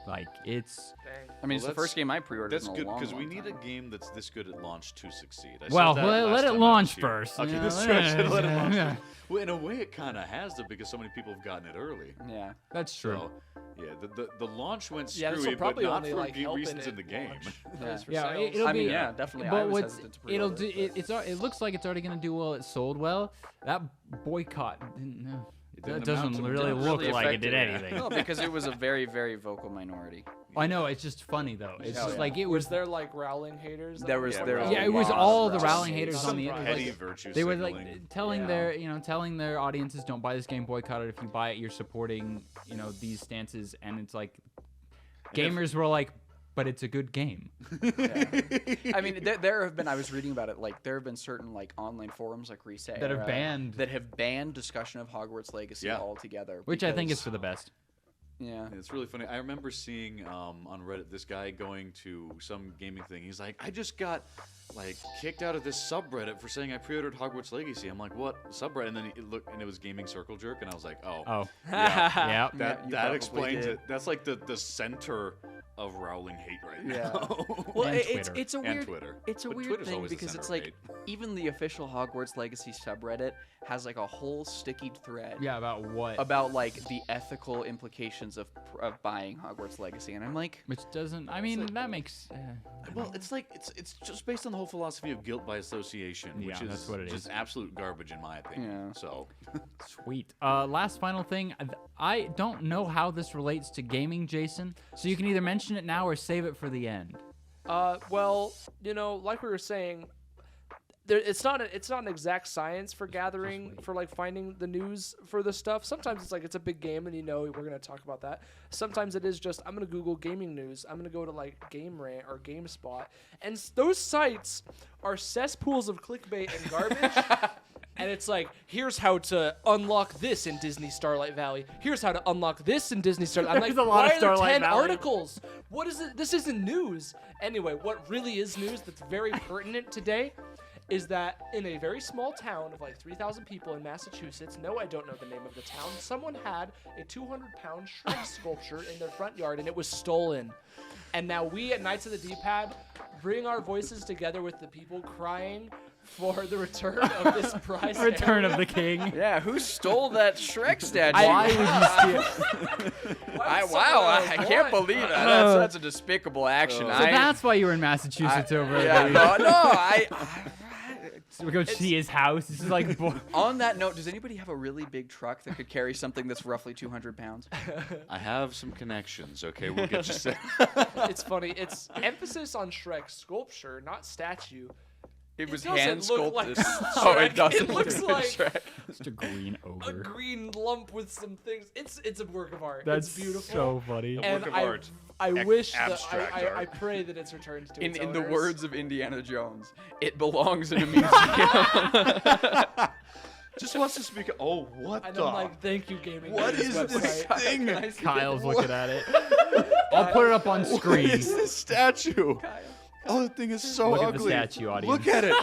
Like it's. Dang. I mean, it's Well, the first game I pre-ordered. That's in a good long, because we long need a time. game that's this good at launch to succeed. I Well, said that let last it time I launch was here. first. Okay, you that's know, true. I should let it launch yeah. first. Well, in a way, it kind of has to because so many people have gotten it early. Yeah. That's true. So, yeah, the launch went Yeah, this screwy, will probably but not only for like help reasons it in the game. launch, at Yeah. least for Yeah, sales. it'll I be. mean, yeah, definitely. I But was what's hesitant to it'll pre-order do? It looks like it's already gonna do well. It sold well. That boycott didn't. It That didn't amount doesn't to really much. look Really like it did effective, yeah. anything. No, because it was a very, very vocal minority. I know, it's just funny though. It's Oh, just yeah. like it Was was. there like rowling haters? There was- Yeah, there was Yeah, a it was lot of all the rowling rowling haters on Some the pride. Petty virtue They were signaling. like telling Yeah. their telling their audiences, don't buy this game, boycott it. If you buy it, you're supporting these stances, and it's like And if- gamers were like, but it's a good game. Yeah. I mean, there have been. I was reading about it. Like, there have been certain like online forums, like Reset, That have banned- that have banned discussion of Hogwarts Legacy altogether. Which I think is because- for the best. Yeah. It's really funny. I remember seeing on Reddit this guy going to some gaming thing. He's like, I just got like kicked out of this subreddit for saying I pre-ordered Hogwarts Legacy. I'm like, what subreddit? And then it looked, and it was Gaming Circle Jerk, and I was like, oh, Oh, yeah, yeah. you that probably explains did. it. That's like the center of Rowling hate right Yeah. now. Well, And it's Twitter. it's a And weird Twitter. it's a But weird Twitter's thing always the because center it's of like hate. even the official Hogwarts Legacy subreddit has like a whole sticky thread Yeah, about what? about like the ethical implications of buying Hogwarts Legacy, and I'm like, Which doesn't. I mean, that makes. Well, it's like it's just based on the whole philosophy of guilt by association, which Yeah, is that's what it just is. absolute garbage in my opinion. Yeah. So, Sweet. Last final thing. I don't know how this relates to gaming, Jason. So you can either mention it now or save it for the end. Well, you know, like we were saying, it's not an exact science for gathering, for like finding the news for this stuff. Sometimes it's like it's a big game and we're gonna talk about that. Sometimes it is just I'm gonna Google gaming news. I'm gonna go to like Game Rant or GameSpot, and those sites are cesspools of clickbait and garbage. And it's like, here's how to unlock this in Disney Starlight Valley. Here's how to unlock this in Disney Starlight. I'm like, There's a lot why of are there Starlight 10 Valley. articles? What is it? This isn't news. Anyway, what really is news that's very pertinent today is that in a very small town of like 3,000 people in Massachusetts, no, I don't know the name of the town, someone had a 200-pound Shrek sculpture in their front yard, and it was stolen. And now we at Knights of the D-Pad bring our voices together with the people crying for the return of this prize. Return of the King. yeah, who stole that Shrek statue? Why would you steal? I can't believe that. That's a despicable action. So that's why you were in Massachusetts over at the- So we go see his house. This is like. On that note, does anybody have a really big truck that could carry something that's roughly 200 pounds? I have some connections. Okay, we'll get you set. It's funny. It's emphasis on Shrek's sculpture, not statue. It was doesn't hand look like sculpted. Oh, Shrek. it doesn't. It looks look like Shrek. Just a green a ogre. green lump with some things. It's a work of art. That's it's beautiful. so funny. A And work of I, art. I wish that abstract I art. pray that it's returned to its In the owners. words of Indiana Jones, it belongs in a museum. Just wants to speak. Oh, what And the? I'm like, thank you, gaming. What News is this website. thing? Kyle's looking at it. I'll put it up on What screen. is this statue? Oh, the thing is so Look at the ugly. statue, audience. Look at it.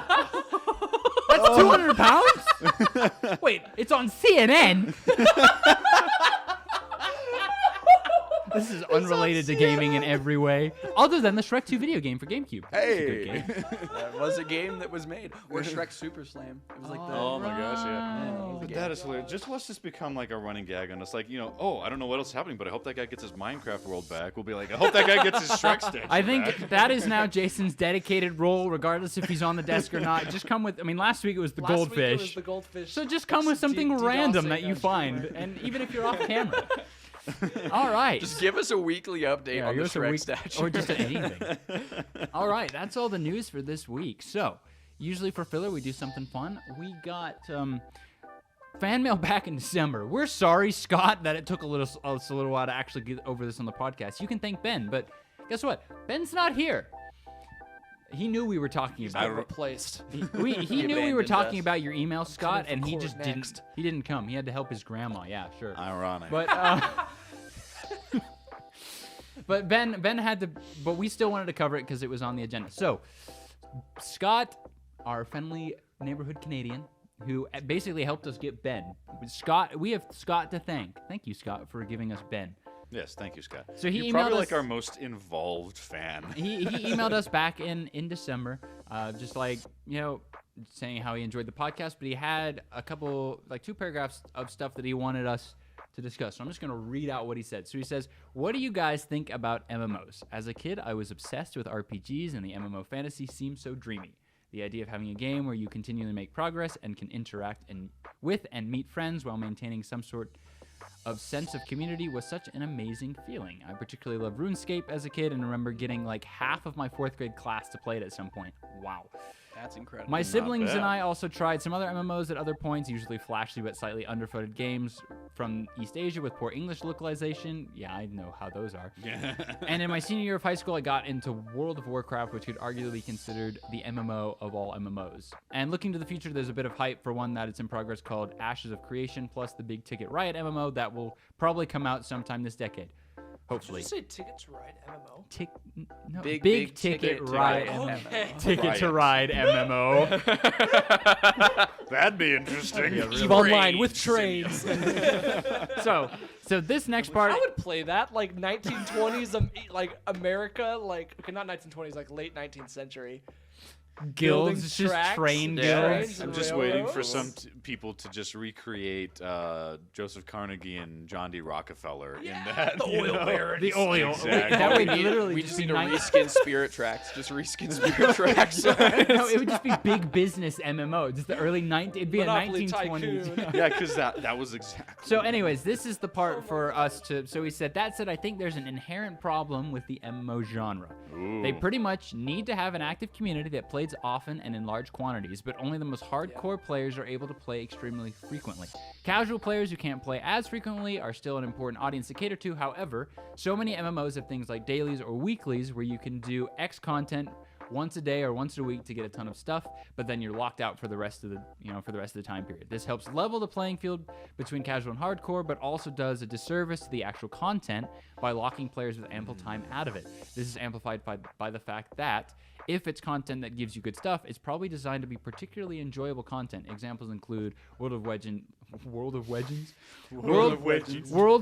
That's 200 pounds? Wait, it's on CNN. This is unrelated to gaming in every way, other than the Shrek 2 video game for GameCube. That's a good Hey. game. That was a game that was made. Or Shrek Super Slam. It was like the. Oh my gosh, yeah. Oh. But that is hilarious. Just watch this become like a running gag on us. Like, you know, oh, I don't know what else is happening, but I hope that guy gets his Minecraft world back. We'll be like, I hope that guy gets his Shrek statue I think back. that is now Jason's dedicated role, regardless if he's on the desk or not. Just come with. I mean, last week it was the Last week goldfish. it was the goldfish. So just come with something DDoSing random that you us find, humor. and even if you're off camera. All right. Just give us a weekly update on the give us a Shrek week- statue. Or just anything. All right, that's all the news for this week. So, usually for filler, we do something fun. We got fan mail back in December. We're sorry, Scott, that it took us a little while to actually get over this on the podcast. You can thank Ben, but guess what? Ben's not here. He knew we were talking about Been replaced. He knew we were abandoned talking us. about your email, Scott, for and he court just next. He didn't come. He had to help his grandma. Yeah, sure. Ironic. But Ben had to, but we still wanted to cover it because it was on the agenda. So Scott, our friendly neighborhood Canadian, who basically helped us get Ben. Scott, we have Scott to thank. Thank you, Scott, for giving us Ben. Yes, thank you, Scott. So he You're emailed probably us- like our most involved fan. He emailed us back in December, just like, you know, saying how he enjoyed the podcast, but he had a couple, like 2 paragraphs of stuff that he wanted us to discuss. So I'm just going to read out what he said. So he says, what do you guys think about MMOs? As a kid, I was obsessed with RPGs, and the MMO fantasy seemed so dreamy. The idea of having a game where you continually make progress and can interact with and meet friends while maintaining some sort of sense of community was such an amazing feeling. I particularly loved RuneScape as a kid and remember getting like half of my 4th grade class to play it at some point. Wow. That's incredible. My siblings bad. and I also tried some other MMOs at other points, usually flashy but slightly underfooted games from East Asia with poor English localization. Yeah, I know how those are. And in my senior year of high school, I got into World of Warcraft, which could arguably be considered the MMO of all MMOs. And looking to the future, there's a bit of hype for one that it's in progress called Ashes of Creation, plus the big ticket Riot MMO that will probably come out sometime this decade. Hopefully. Did you say Ticket to Ride MMO? No, Big ticket ticket to Riot Ride MMO. Okay. Ticket to Ride MMO. That'd be interesting. EVE Online with trains. so this next part. I would play that like 1920s, like America, like okay, not 1920s, like late 19th century. Building Guilds, just tracks train and guilds. trains I'm and just waiting for railroads. some people to just recreate Joseph Carnegie and John D. Rockefeller in that. the oil barons. The oil. Exactly. That would we literally just be need to nice. reskin Spirit Tracks. Just reskin Spirit Tracks. No, it would just be big business MMO. Just the early 19. It'd be Monopoly a 1920s. Tycoon. Yeah, because that was exactly. So, anyways, this is the part for us to. So he said, that said, I think there's an inherent problem with the MMO genre. They pretty much need to have an active community that plays often and in large quantities, but only the most hardcore players are able to play extremely frequently. Casual players who can't play as frequently are still an important audience to cater to. However, so many MMOs have things like dailies or weeklies where you can do X content once a day or once a week to get a ton of stuff, but then you're locked out for the rest of the time period. This helps level the playing field between casual and hardcore, but also does a disservice to the actual content by locking players with ample time out of it. This is amplified by the fact that if it's content that gives you good stuff, it's probably designed to be particularly enjoyable content. Examples include World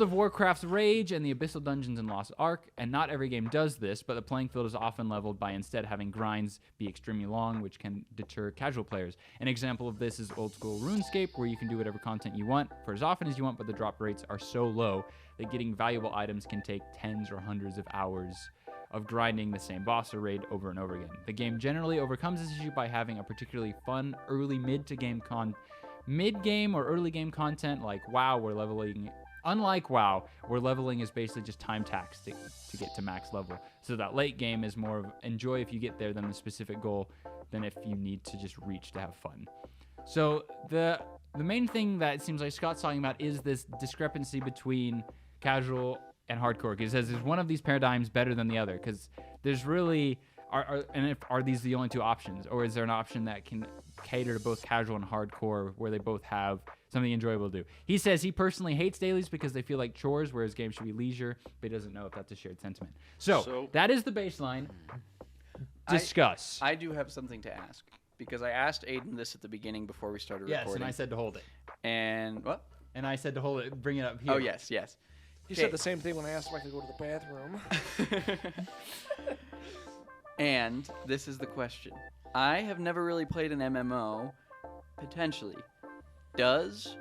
of Warcraft's Rage and the Abyssal Dungeons and Lost Ark, and not every game does this, but the playing field is often leveled by instead having grinds be extremely long, which can deter casual players. An example of this is old school RuneScape, where you can do whatever content you want for as often as you want, but the drop rates are so low that getting valuable items can take tens or hundreds of hours of grinding the same boss or raid over and over again. The game generally overcomes this issue by having a particularly fun early mid-game or early game content like WoW, where leveling, unlike WoW, where leveling is basically just time taxed to get to max level. So that late game is more of enjoy if you get there than the specific goal than if you need to just reach to have fun. So the main thing that it seems like Scott's talking about is this discrepancy between casual and hardcore. He says, is one of these paradigms better than the other? Because there's really, are these the only two options? Or is there an option that can cater to both casual and hardcore where they both have something enjoyable to do? He says he personally hates dailies because they feel like chores, whereas games should be leisure, but he doesn't know if that's a shared sentiment. So that is the baseline. Discuss. I do have something to ask, because I asked Aiden this at the beginning before we started Yes, recording. and I said to hold it. And what? And I said to hold it, bring it up here. Oh, yes. He said the same thing when I asked if I could go to the bathroom. And this is the question. I have never really played an MMO. Potentially. Does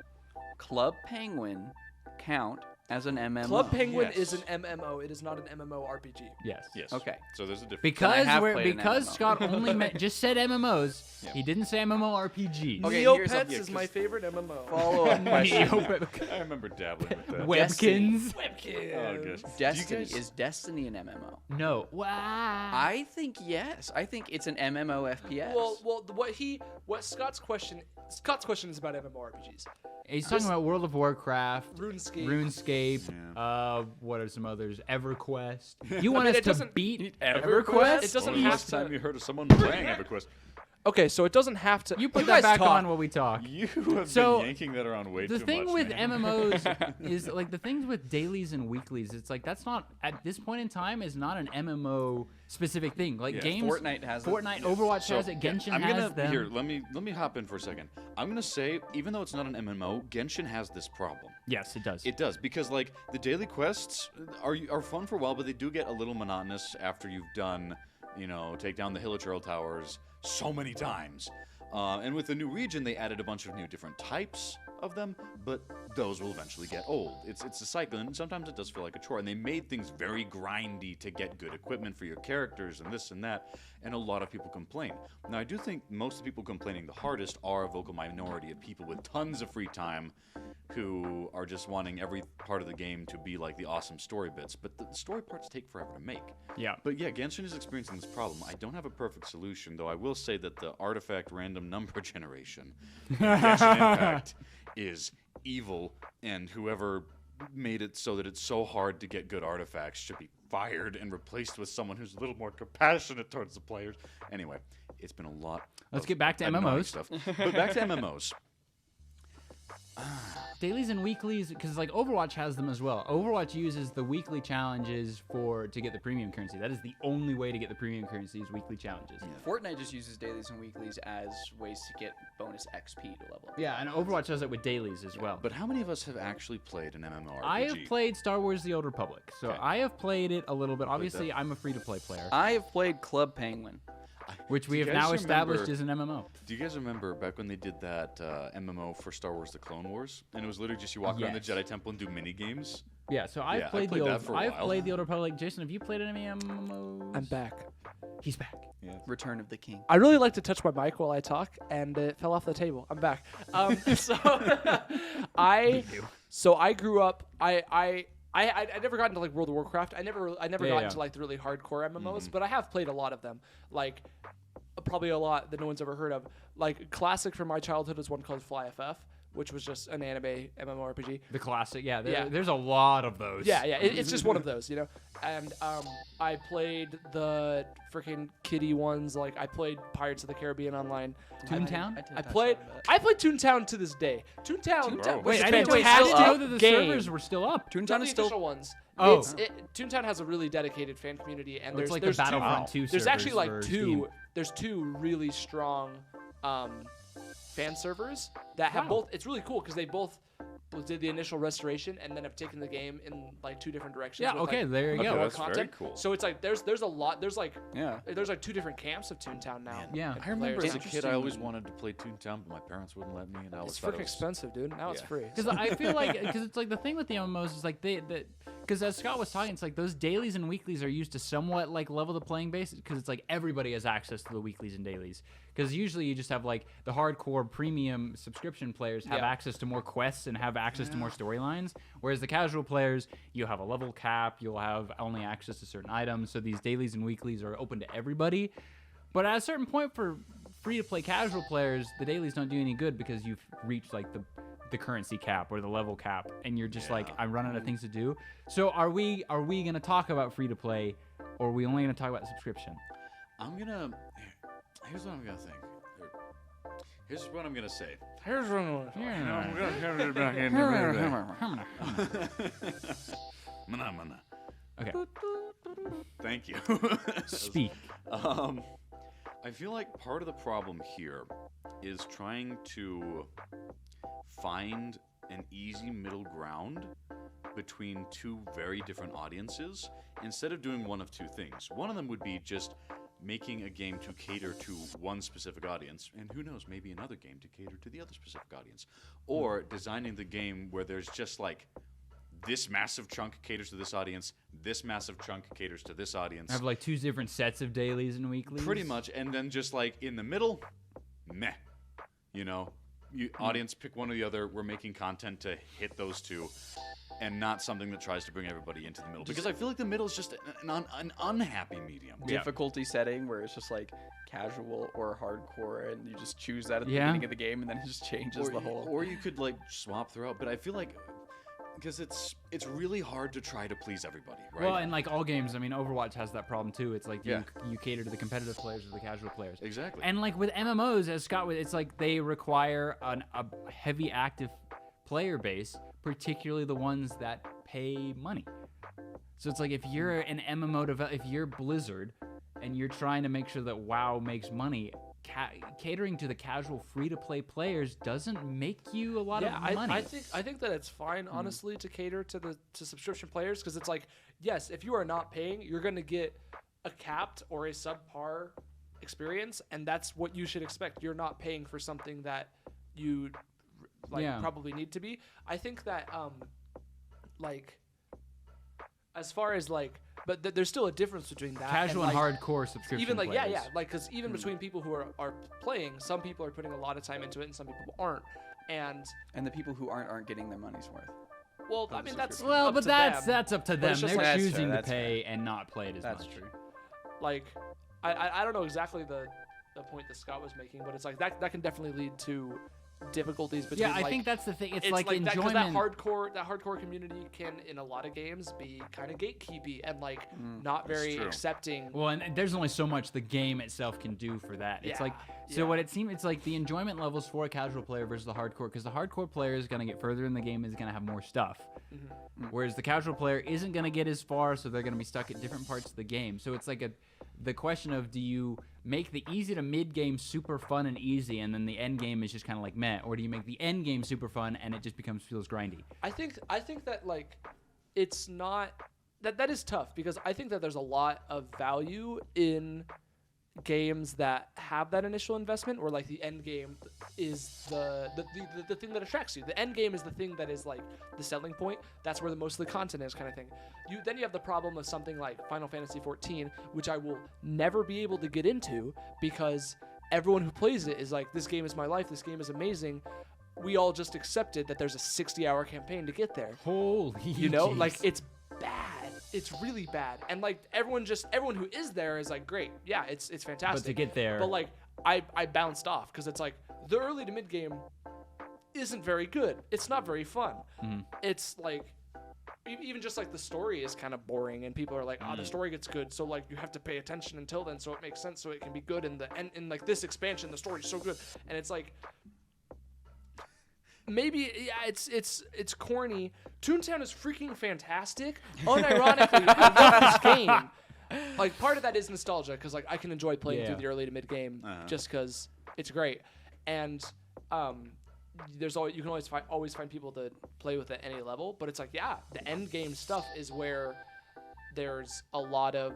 Club Penguin count as an MMO? Club Penguin Yes. is an MMO. It is not an MMORPG. Yes. Yes. Okay. So there's a difference. Because have played an because MMO. Scott only just said MMOs, Yeah. he didn't say MMORPGs. Okay, here's Neopets something- is my favorite MMO. Follow-up question. I remember dabbling with that. Webkins. Oh, gosh. Destiny. Do you guys- Is Destiny an MMO? No. Wow. I think yes. I think it's an MMO FPS. Well, what Scott's question is about MMORPGs. He's talking about World of Warcraft, RuneScape. what are some others? EverQuest. You want mean, us it to doesn't- beat EverQuest? EverQuest? It doesn't When was the have last time to. you heard of someone playing EverQuest? Okay, so it doesn't have to. You put You that guys back talk. on while we talk. You have So, been yanking that around way The too thing much, with man. MMOs is like the things with dailies and weeklies. It's like that's not at this point in time is not an MMO specific thing. Like Yeah, games, Fortnite has it. Fortnite, Overwatch So, has it. yeah, Genshin I'm has gonna them. here. Let me hop in for a second. I'm gonna say, even though it's not an MMO, Genshin has this problem. Yes, it does. It does, because like the daily quests are fun for a while, but they do get a little monotonous after you've done, take down the Hilichurl towers so many times. And with the new region, they added a bunch of new different types of them, but those will eventually get old. It's a cycle, and sometimes it does feel like a chore. And they made things very grindy to get good equipment for your characters and this and that, and a lot of people complain. Now, I do think most of the people complaining the hardest are a vocal minority of people with tons of free time who are just wanting every part of the game to be like the awesome story bits, but the story parts take forever to make. Yeah. But yeah, Genshin is experiencing this problem. I don't have a perfect solution, though I will say that the artifact random number generation in Genshin Impact is evil, and whoever made it so that it's so hard to get good artifacts should be fired and replaced with someone who's a little more compassionate towards the players. Anyway, it's been a lot. Let's get back to annoying MMOs. stuff. But back to MMOs. Dailies and weeklies, because like Overwatch has them as well. Overwatch uses the weekly challenges to get the premium currency. That is the only way to get the premium currency is weekly challenges. Fortnite just uses dailies and weeklies as ways to get bonus XP to level up. Yeah, and Overwatch does it with dailies as well. But how many of us have actually played an MMORPG? I have played Star Wars: The Old Republic, so Okay. I have played it a little bit. Obviously, I'm a free-to-play player, I have played Club Penguin. which we Do have you guys now established remember- is an MMO. Do you guys remember back when they did that MMO for Star Wars: The Clone Wars, and it was literally just you walk around the Yes. Jedi Temple and do mini games? Yeah, so I've Yeah, I played played the that old. for a I've while. played the Old Republic. Jason, have you played any MMOs? I'm back. He's back. Return of the King. I really like to touch my mic while I talk, and it fell off the table. I'm back. So I grew up. I never got into like World of Warcraft. I never got into like the really hardcore MMOs, but I have played a lot of them. Like probably a lot that no one's ever heard of. Like classic from my childhood is one called Fly FF, which was just an anime MMORPG. The classic, yeah. Yeah. There's a lot of those. Yeah, it's just one of those, you know. And I played the freaking kiddie ones. Like I played Pirates of the Caribbean online. Toontown? I played Toontown to this day. Toontown. Toontown. was Wait, a I didn't fantastic know that the game. servers were still up. Not Toontown the is still official ones. Oh. Toontown has a really dedicated fan community, and It's there's like there's the two, Battlefront 2 There's actually servers like for two. Steam. There's two really strong fan servers that have Wow. both. It's really cool because they both did the initial restoration and then have taken the game in like two different directions. Yeah, with, okay, like, there you Okay, go. more that's very content. cool. So it's like there's a lot. There's like Yeah. two different camps of Toontown now. Yeah. and I remember players. as a kid, I always wanted to play Toontown, but my parents wouldn't let me, and I always It's thought freaking it was expensive, dude. Now it's Yeah. free. Because I feel like, because it's like the thing with the MMOs is like because as Scott was talking, it's like those dailies and weeklies are used to somewhat like level the playing base because it's like everybody has access to the weeklies and dailies. Because usually you just have like the hardcore premium subscription players have Yeah. access to more quests and have access to more storylines, whereas the casual players, you have a level cap, you'll have only access to certain items. So these dailies and weeklies are open to everybody. But at a certain point for free-to-play casual players, the dailies don't do any good because you've reached like the currency cap or the level cap, and you're just like, I'm running out of things to do. So are we going to talk about free-to-play, or are we only going to talk about subscription? Here's what I'm gonna think. Here's what I'm gonna say. Here's one. Okay, Thank you. speak. I feel like part of the problem here is trying to find an easy middle ground between two very different audiences instead of doing one of two things. One of them would be just making a game to cater to one specific audience, and who knows, maybe another game to cater to the other specific audience. Or designing the game where there's just like this massive chunk caters to this audience, this massive chunk caters to this audience. I have like two different sets of dailies and weeklies. Pretty much, and then just like in the middle, meh. You know, audience pick one or the other. We're making content to hit those two, and not something that tries to bring everybody into the middle. Because I feel like the middle is just an unhappy medium. Difficulty setting where it's just like casual or hardcore, and you just choose that at the Yeah. beginning of the game, and then it just changes the whole. Or you could like swap throughout. But I feel like because it's really hard to try to please everybody, right? Well, and like all games, I mean, Overwatch has that problem too. It's like Yeah. you cater to the competitive players or the casual players. Exactly. And like with MMOs, as Scott was, it's like they require a heavy active player base, particularly the ones that pay money. So it's like if you're an MMO if you're Blizzard and you're trying to make sure that WoW makes money, catering to the casual free-to-play players doesn't make you a lot of money. I think that it's fine, honestly, to cater to subscription players because it's like, yes, if you are not paying, you're going to get a capped or a subpar experience, and that's what you should expect. You're not paying for something that you probably need to be. I think that like as far as like, but there's still a difference between that Casual and like, hardcore subscription even like players. like because even between people who are playing, some people are putting a lot of time into it and some people aren't. And And the people who aren't getting their money's worth. well, I mean that's Well, up but to that's them. up to But them. it's just They're like- That's choosing fair, to that's pay and not play it as That's much. true. like I don't know exactly the point that Scott was making, but it's like that can definitely lead to difficulties between. Yeah, I like, think that's the thing. It's like that, 'cause enjoyment. that hardcore community can in a lot of games be kind of gatekeepy and like not very true. accepting. Well, and there's only so much the game itself can do for that. It's Yeah, like, so what it seems, it's like the enjoyment levels for a casual player versus the hardcore, because the hardcore player is going to get further in the game, is going to have more stuff. Whereas the casual player isn't going to get as far, so they're going to be stuck at different parts of the game. So it's like the question of, do you make the easy to mid game super fun and easy, and then the end game is just kind of like meh, or do you make the end game super fun and it just feels grindy? I think that like it's not that is tough because I think that there's a lot of value in games that have that initial investment where like the end game is the thing that attracts you. The end game is the thing that is like the selling point. That's where the most of the content is, kind of thing. Then you have the problem of something like Final Fantasy XIV, which I will never be able to get into because everyone who plays it is like, this game is my life, this game is amazing. We all just accepted that there's a 60-hour campaign to get there. Holy, You know, jeez. like it's bad. It's really bad. And like everyone who is there is like, great. Yeah, it's fantastic. But to get there, But like I bounced off because it's like the early to mid game isn't very good. It's not very fun. It's like even just like the story is kind of boring and people are like, the story gets good, so like you have to pay attention until then so it makes sense so it can be good in in like this expansion the story's so good. And it's like maybe it's corny. Toontown is freaking fantastic. Unironically, I love this game. Like part of that is nostalgia because like I can enjoy playing through the early to mid game just because it's great. And you can always find people to play with at any level. But it's like the end game stuff is where there's a lot of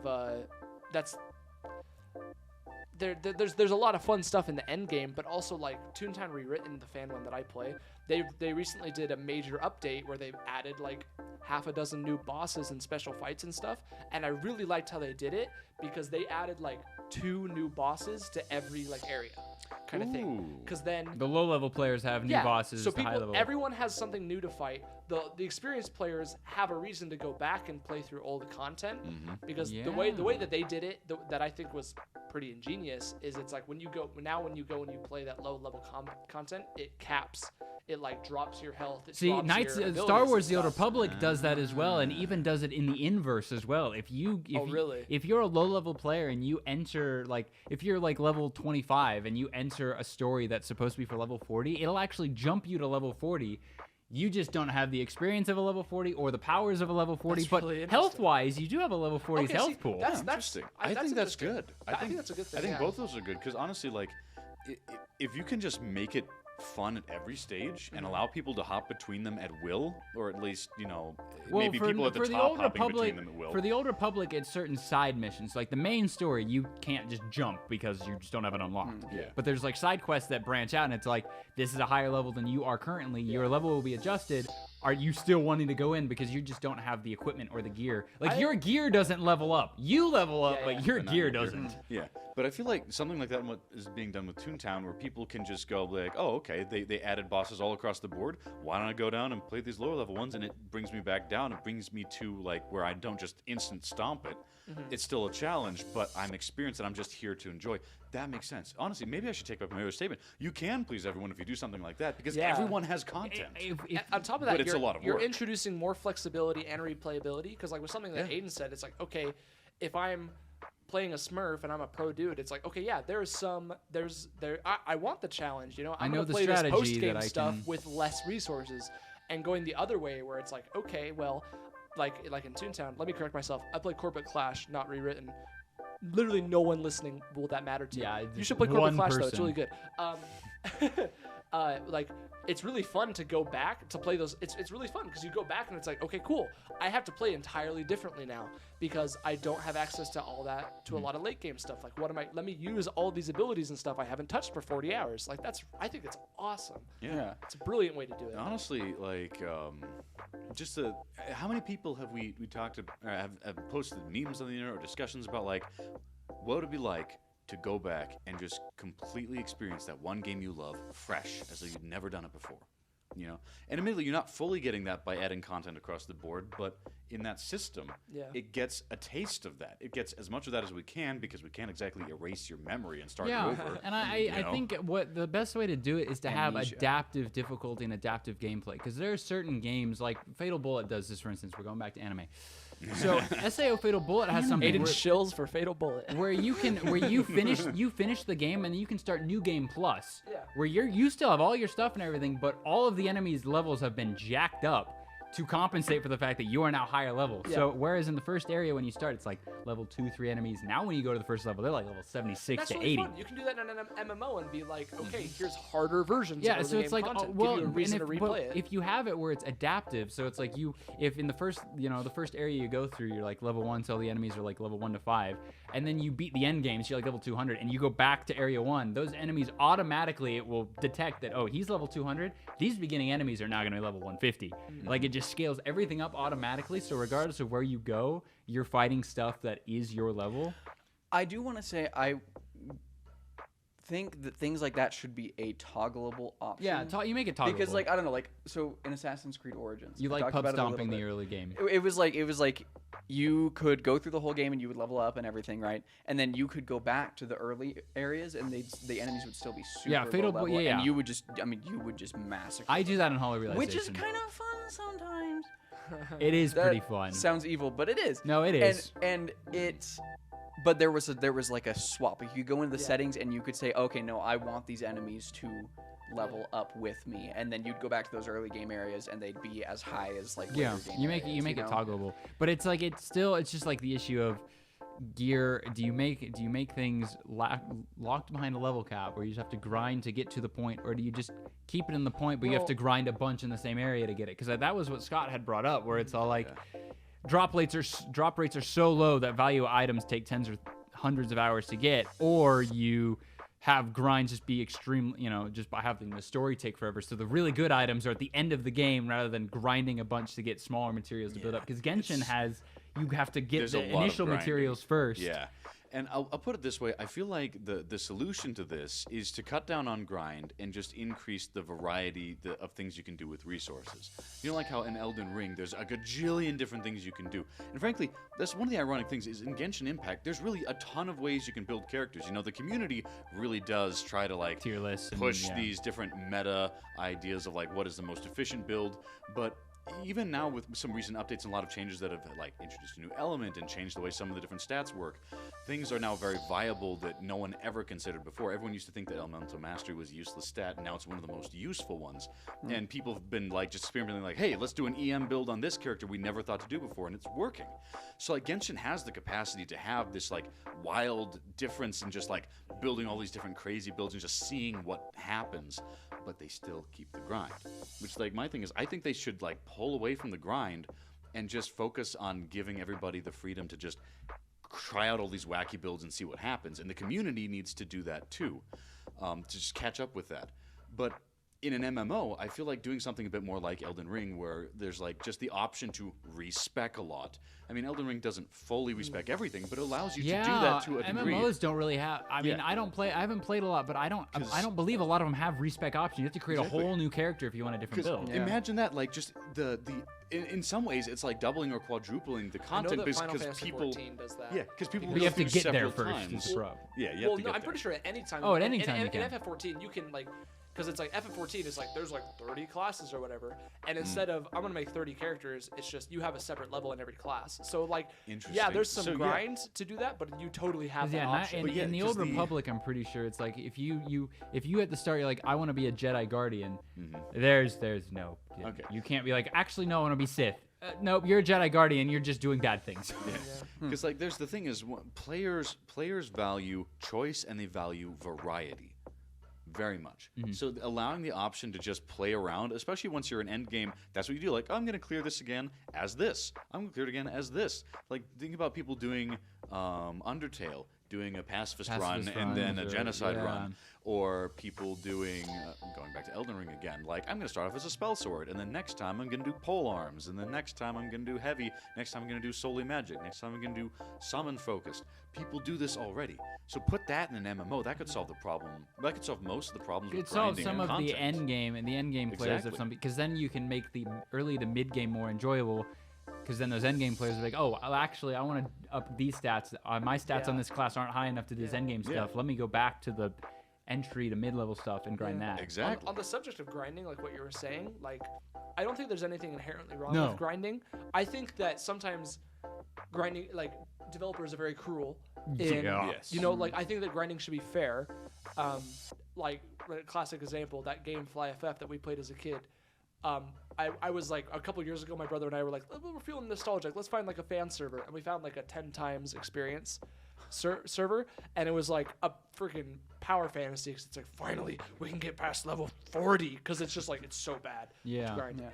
there's a lot of fun stuff in the end game, but also like Toontown Rewritten, the fan one that I play, they recently did a major update where they've added like half a dozen new bosses and special fights and stuff, and I really liked how they did it because they added like 2 new bosses to every like area kind of thing. Because then the low level players have new bosses. so the high level. everyone has something new to fight. The experienced players have a reason to go back and play through all the content because the way that they did it that I think was pretty ingenious is it's like when you go and you play that low level content, it caps. It like drops your health. See, Knights Star Wars: The Old Republic does that as well, and even does it in the inverse as well. If you're a low-level player and you enter if you're like level 25 and you enter a story that's supposed to be for level 40, it'll actually jump you to level 40. You just don't have the experience of a level 40 or the powers of a level 40, That's but really interesting. health-wise, you do have a level 40's health pool. That's Interesting. I that's think that's interesting. good. I think that's a good thing. I think yeah. both of those are good because honestly, like, if you can just make it fun at every stage and allow people to hop between them at will, or at least maybe people at the top hopping between them at will. For the Old Republic, it's certain side missions. Like the main story, you can't just jump because you just don't have it unlocked. Yeah. But there's like side quests that branch out, and it's like, this is a higher level than you are currently. Your level will be adjusted. Are you still wanting to go in because you just don't have the equipment or the gear? Like your gear doesn't level up. You level up, but your But not gear your gear. doesn't. Yeah, but I feel like something like that is being done with Toontown, where people can just go like, oh, okay, they added bosses all across the board. Why don't I go down and play these lower level ones? And it brings me back down. It brings me to like where I don't just instant stomp it. It's still a challenge, but I'm experienced and I'm just here to enjoy. That makes sense. Honestly, maybe I should take back my other statement. You can please everyone if you do something like that because everyone has content. On top of that, But it's a lot of you're work. introducing more flexibility and replayability because like with something that Aiden said, it's like, okay, if I'm playing a Smurf and I'm a pro dude, it's like, okay, yeah, I want the challenge, I'm know gonna the play this strategy post-game that I stuff can- with less resources, and going the other way where it's like, okay, well, like in Toontown, let me correct myself. I play Corporate Clash, not Rewritten. Literally no one listening will that matter to. Yeah, you should play one Corporate Clash though. It's person. really good. Like it's really fun to go back to play those. It's really fun because you go back and it's like, okay, cool. I have to play entirely differently now because I don't have access to all that, to a lot of late game stuff. Like, let me use all these abilities and stuff I haven't touched for 40 hours. Like I think it's awesome. Yeah. It's a brilliant way to do it. Honestly, like, how many people have we talked to, or have posted memes on the internet or discussions about like what would it be like to go back and just completely experience that one game you love fresh, as though you'd never done it before. You know, and admittedly, you're not fully getting that by adding content across the board, but in that system, it gets a taste of that. It gets as much of that as we can, because we can't exactly erase your memory and start over. And I think what the best way to do it is to have adaptive difficulty and adaptive gameplay, because there are certain games like Fatal Bullet does this, for instance. We're going back to anime. So SAO Fatal Bullet has something Aiden shills for Fatal Bullet, where you finish the game and then you can start New Game Plus, where you still have all your stuff and everything, but all of the enemies' levels have been jacked up to compensate for the fact that you are now higher level. So whereas in the first area when you start, it's like level 2, 3 enemies. Now when you go to the first level, they're like level 76 That's to really 80. Fun. You can do that in an MMO and be like, okay, here's harder versions. Yeah, of so it's like, content. well, give you a reason and to replay it. if you have it where it's adaptive, so it's like if in the first, the first area you go through, you're like level 1, so all the enemies are like level 1 to 5, and then you beat the end game, so you're like level 200, and you go back to area 1, those enemies automatically, it will detect that, oh, he's level 200, these beginning enemies are now going to be level 150. Like, it just scales everything up automatically, so regardless of where you go, you're fighting stuff that is your level. I do want to say I think that things like that should be a toggleable option. Yeah, you make it toggleable. Because, like, I don't know, like, so in Assassin's Creed Origins, you I like talked pub about it a little stomping the bit. early game. It was like you could go through the whole game and you would level up and everything, right? And then you could go back to the early areas and the enemies would still be super Fatal low level, yeah. and you would just massacre. I do that in Hollow Realization. Which is kind of fun sometimes. It is pretty fun. Sounds evil, but it is. No, it is. And it's. But there was like a swap. You could go into the settings and you could say, okay, no, I want these enemies to level up with me, and then you'd go back to those early game areas and they'd be as high as like later game you make areas, it toggleable. But it's like it's just like the issue of gear. Do you make things locked behind a level cap where you just have to grind to get to the point, or do you just keep it in the point but you have to grind a bunch in the same area to get it? Because that was what Scott had brought up, where it's all like drop rates are so low that value items take tens or hundreds of hours to get, or you have grinds just be extreme, just by having the story take forever. So the really good items are at the end of the game rather than grinding a bunch to get smaller materials to build up. Because Genshin you have to get the initial materials first. Yeah. And I'll put it this way. I feel like the solution to this is to cut down on grind and just increase the variety of things you can do with resources. You know, like how in Elden Ring, there's a gajillion different things you can do. And frankly, that's one of the ironic things is in Genshin Impact, there's really a ton of ways you can build characters. The community really does try to like tier lists push these different meta ideas of like what is the most efficient build, but even now with some recent updates and a lot of changes that have like introduced a new element and changed the way some of the different stats work, things are now very viable that no one ever considered before. Everyone used to think that Elemental Mastery was a useless stat, and now it's one of the most useful ones. And people have been like just experimenting like, hey, let's do an EM build on this character we never thought to do before, and it's working. So like Genshin has the capacity to have this like wild difference in just like building all these different crazy builds and just seeing what happens, but they still keep the grind. Which like my thing is, I think they should like pull away from the grind and just focus on giving everybody the freedom to just try out all these wacky builds and see what happens. And the community needs to do that too, to just catch up with that. But in an MMO, I feel like doing something a bit more like Elden Ring, where there's like just the option to respec a lot. I mean, Elden Ring doesn't fully respec everything, but it allows you to do that to a degree. MMOs don't really have. I mean, I haven't played a lot, but I don't believe a lot of them have respec options. You have to create a whole new character if you want a different build. Imagine that, like just in some ways, it's like doubling or quadrupling the content because people. Does that. Yeah, because people. But you have to get there first. Times. Yeah, you have to get there. I'm pretty sure at any time. Oh, at any time you can. In FF14, you can like. Because it's like FF14 is like there's like 30 classes or whatever, and instead of I'm gonna make 30 characters, it's just you have a separate level in every class. So like there's some grind to do that, but you totally have that option. In the Old Republic, I'm pretty sure it's like if you at the start you're like I want to be a Jedi Guardian, there's no you can't be like actually no I want to be Sith. Nope, you're a Jedi Guardian. You're just doing bad things. Because like there's the thing is players value choice and they value variety. Very much. So allowing the option to just play around, especially once you're in end game, that's what you do. Like, I'm going to clear this again as this. I'm going to clear it again as this. Like, think about people doing Undertale. doing a pacifist Pacifist run and then a runs, or- genocide yeah. run, or people doing going back to Elden Ring again. Like, I'm going to start off as a spell sword, and then next time I'm going to do pole arms, and then next time I'm going to do heavy. Next time I'm going to do solely magic. Next time I'm going to do summon focused. People do this already, so put that in an MMO. That could solve the problem. That could solve most of the problems It with solves grinding some and of the content. end game and the end game players of Exactly. some, because then you can make the early to mid game more enjoyable. Because then those end game players are like, oh, well, actually, I want to up these stats. My stats on Yeah. this class aren't high enough to do this end game Yeah. stuff. Let me go back to the entry to mid level stuff and grind Yeah. that. Exactly. On the subject of grinding, like what you were saying, like I don't think there's anything inherently wrong No. with grinding. I think that sometimes grinding, like developers are very cruel. In, Yeah. Yes. You know, like I think that grinding should be fair. Like a classic example, that game Fly FF that we played as a kid. I was like a couple years ago, my brother and I were like, we're feeling nostalgic. Let's find like a fan server, and we found like a 10 times experience server, and it was like a freaking power fantasy. Cause it's like finally we can get past level 40 because it's just like it's so bad Yeah. to grind. Yeah.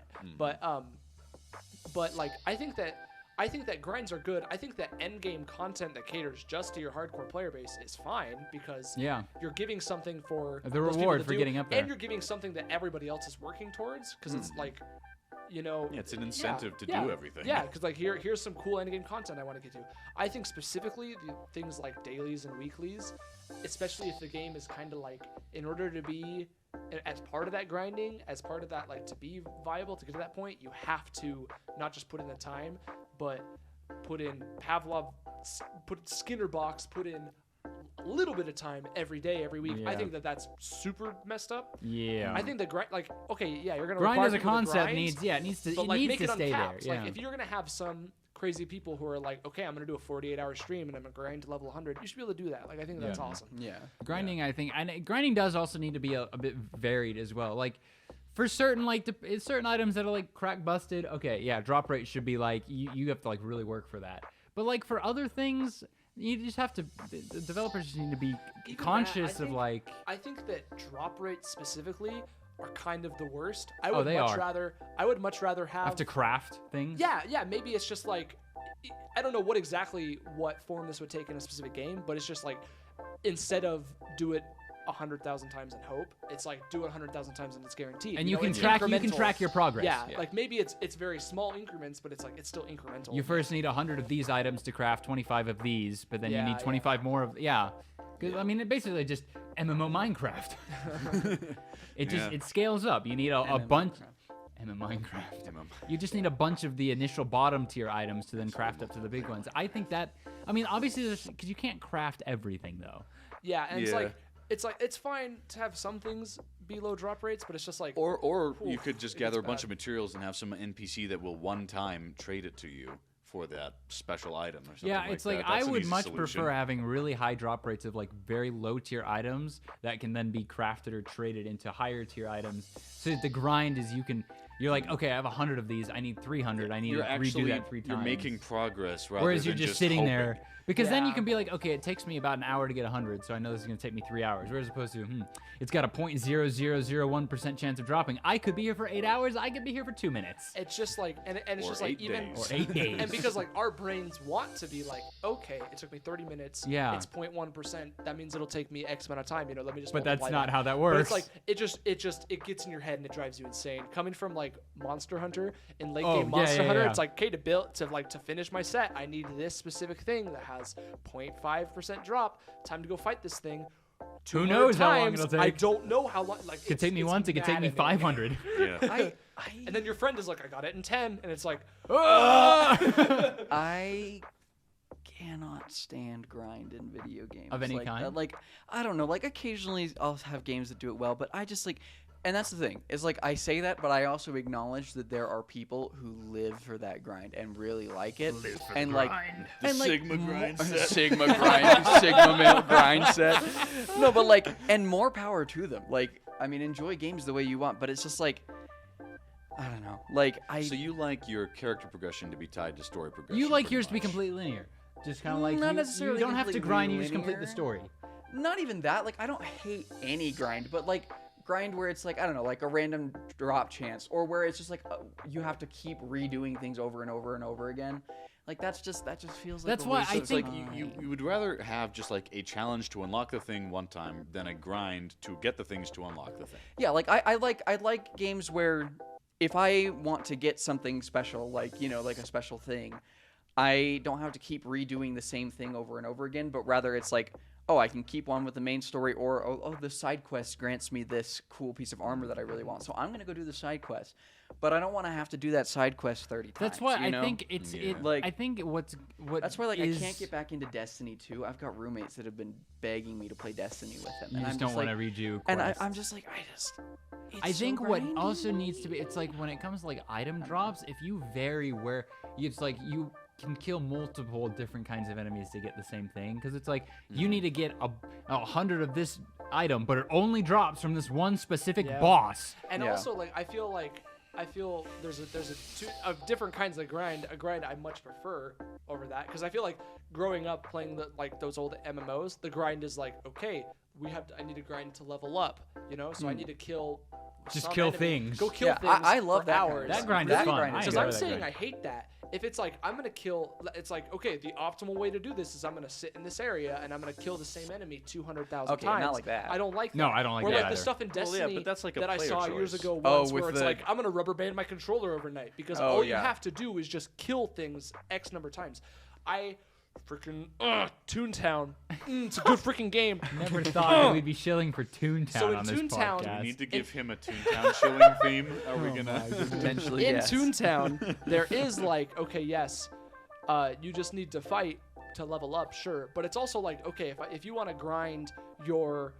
But like I think that grinds are good. I think that end game content that caters just to your hardcore player base is fine because Yeah. you're giving something for The those people reward to for do, getting up there. and you're giving something that everybody else is working towards because it's like, you know, Yeah, it's an incentive to do everything. Yeah, because like here's some cool end game content I want to get to. I think specifically the things like dailies and weeklies, especially if the game is kind of like in order to be as part of that grinding, as part of that like to be viable to get to that point, you have to not just put in the time, but put in put Skinner box, put in a little bit of time every day, every week. I Yeah. think that that's super messed up. Yeah. I think that like okay, yeah, you're gonna grind require as a people to concept grind, needs it needs to but like make to it stay there. uncapped. Yeah. Like if you're gonna have some crazy people who are like, okay, I'm gonna do a 48-hour stream and I'm gonna grind to level 100. You should be able to do that. Like I think that's Yeah. awesome. Yeah. Grinding, I think, and grinding does also need to be a bit varied as well. Like for certain certain items that are like crack busted, okay, yeah, drop rate should be like you have to like really work for that. But like for other things, you just have to. The developers just need to be Even conscious that, of like. I think that drop rates specifically are kind of the worst. I Oh, would they much are. rather. I would much rather Have to craft things. Yeah. Maybe it's just like I don't know what form this would take in a specific game, but it's just like instead of do it 100,000 times and hope, it's like do it 100,000 times and it's guaranteed. And you know, can it's track incremental. your progress. Yeah, like maybe it's very small increments, but it's like it's still incremental. You first need 100 of these items to craft 25 of these, but then you Yeah, need 25 more of 'Cause, I mean, it basically just MMO Minecraft. It scales up. You need a bunch. MMO Minecraft. You just need a bunch of the initial bottom tier items to then craft up to the big ones. I think that. I mean, obviously, because you can't craft everything though. Yeah, and Yeah. it's it's fine to have some things be low drop rates, but it's just like Or you Oof, could just it gather a gets bunch bad. of materials and have some NPC that will one time trade it to you for that special item or something. Yeah, it's like that. I That's an would easy much solution. prefer having really high drop rates of like very low tier items that can then be crafted or traded into higher tier items. So that the grind is you're like, okay, I have 100 of these. I need 300. I need You're to actually redo that 3 times. you're making progress rather Whereas than you're just sitting hoping. there. Because then you Yeah. can be like, okay, it takes me about an hour to get 100, so I know this is going to take me 3 hours. Whereas opposed to, it's got a 0.0001% chance of dropping. I could be here for 8 hours. I could be here for 2 minutes. it's just like and it's Or just like 8 even days. Or 8 days. and because like our brains want to be like, okay, it took me 30 minutes. Yeah. It's 0.1%. That means it'll take me X amount of time. You know, let me just. But that's multiply not that. how that But works. it's like it gets in your head and it drives you insane. Coming from like Monster Hunter in late Oh, game yeah, Monster yeah, Hunter, yeah. it's like okay to finish my set, I need this specific thing that has 0.5% drop. Time to go fight this thing. Who 200 knows how long times, it'll take? I don't know how long. Like it could take me once. It could take me 500. Yeah. And then your friend is like, I got it in 10, and it's like, I cannot stand grind in video games Of any like kind? that. Like I don't know. Like occasionally I'll have games that do it well, but I just like. And that's the thing. Is like I say that, but I also acknowledge that there are people who live for that grind and really like it. And like The and like Sigma grind set. Sigma grind, Sigma male grind set. No, but like, and more power to them. Like, I mean, enjoy games the way you want, but it's just like, I don't know. Like, So you like your character progression to be tied to story progression? You like pretty yours to be much. completely linear. Just kind of like Not you necessarily don't have to completely grind. You just complete the linear. story. not even that. Like, I don't hate any grind, but like grind where it's like, I don't know, like a random drop chance, or where it's just like you have to keep redoing things over and over and over again. Like that just feels like That's a why waste I of It's think- like you would rather have just like a challenge to unlock the thing one time than a grind to get the things to unlock the thing. Yeah, like I like games where if I want to get something special, like like a special thing, I don't have to keep redoing the same thing over and over again, but rather it's like, oh, I can keep on with the main story, or oh, the side quest grants me this cool piece of armor that I really want, so I'm gonna go do the side quest. But I don't want to have to do that side quest 30 times. That's why you know? I think it's Yeah. I think what That's why, like, is, I can't get back into Destiny 2. I've got roommates that have been begging me to play Destiny with them. You and just I'm don't want to like, redo quests. and I'm just like, it's I so think what grindy. also needs to be, it's like when it comes to like item drops, if you vary where it's like you can kill multiple different kinds of enemies to get the same thing, because it's like you need to get 100 of this item, but it only drops from this one specific Yeah. boss. And Yeah. also, like, I feel there's two of different kinds of grind. A grind I much prefer over that, because I feel like growing up playing those old MMOs, the grind is like, okay, I need to grind to level up, so I need to kill. Just some kill enemy. things. Go kill Yeah, things. I love for that grind. hours. That grind is Really? fun. I Because enjoy I'm that saying grind. I hate that. If it's like I'm gonna kill, it's like, okay, the optimal way to do this is I'm gonna sit in this area and I'm gonna kill the same enemy 200,000 Okay, times. not like that. I don't like that. No, I don't like or that like either. the stuff in Well, yeah, Destiny but that's like a that I player saw years choice. ago Oh, once, with where it's the- like I'm gonna rubber band my controller overnight because Oh, all you yeah. have to do is just kill things X number of times. I freaking Toontown. It's a good freaking game. Never thought that we'd be shilling for Toontown So in on this Toontown- podcast. We need to give him a Toontown shilling theme. Are we gonna? Potentially, In yes. Toontown, there is like, okay, yes, you just need to fight to level up, sure, but it's also like, okay, if you want to grind your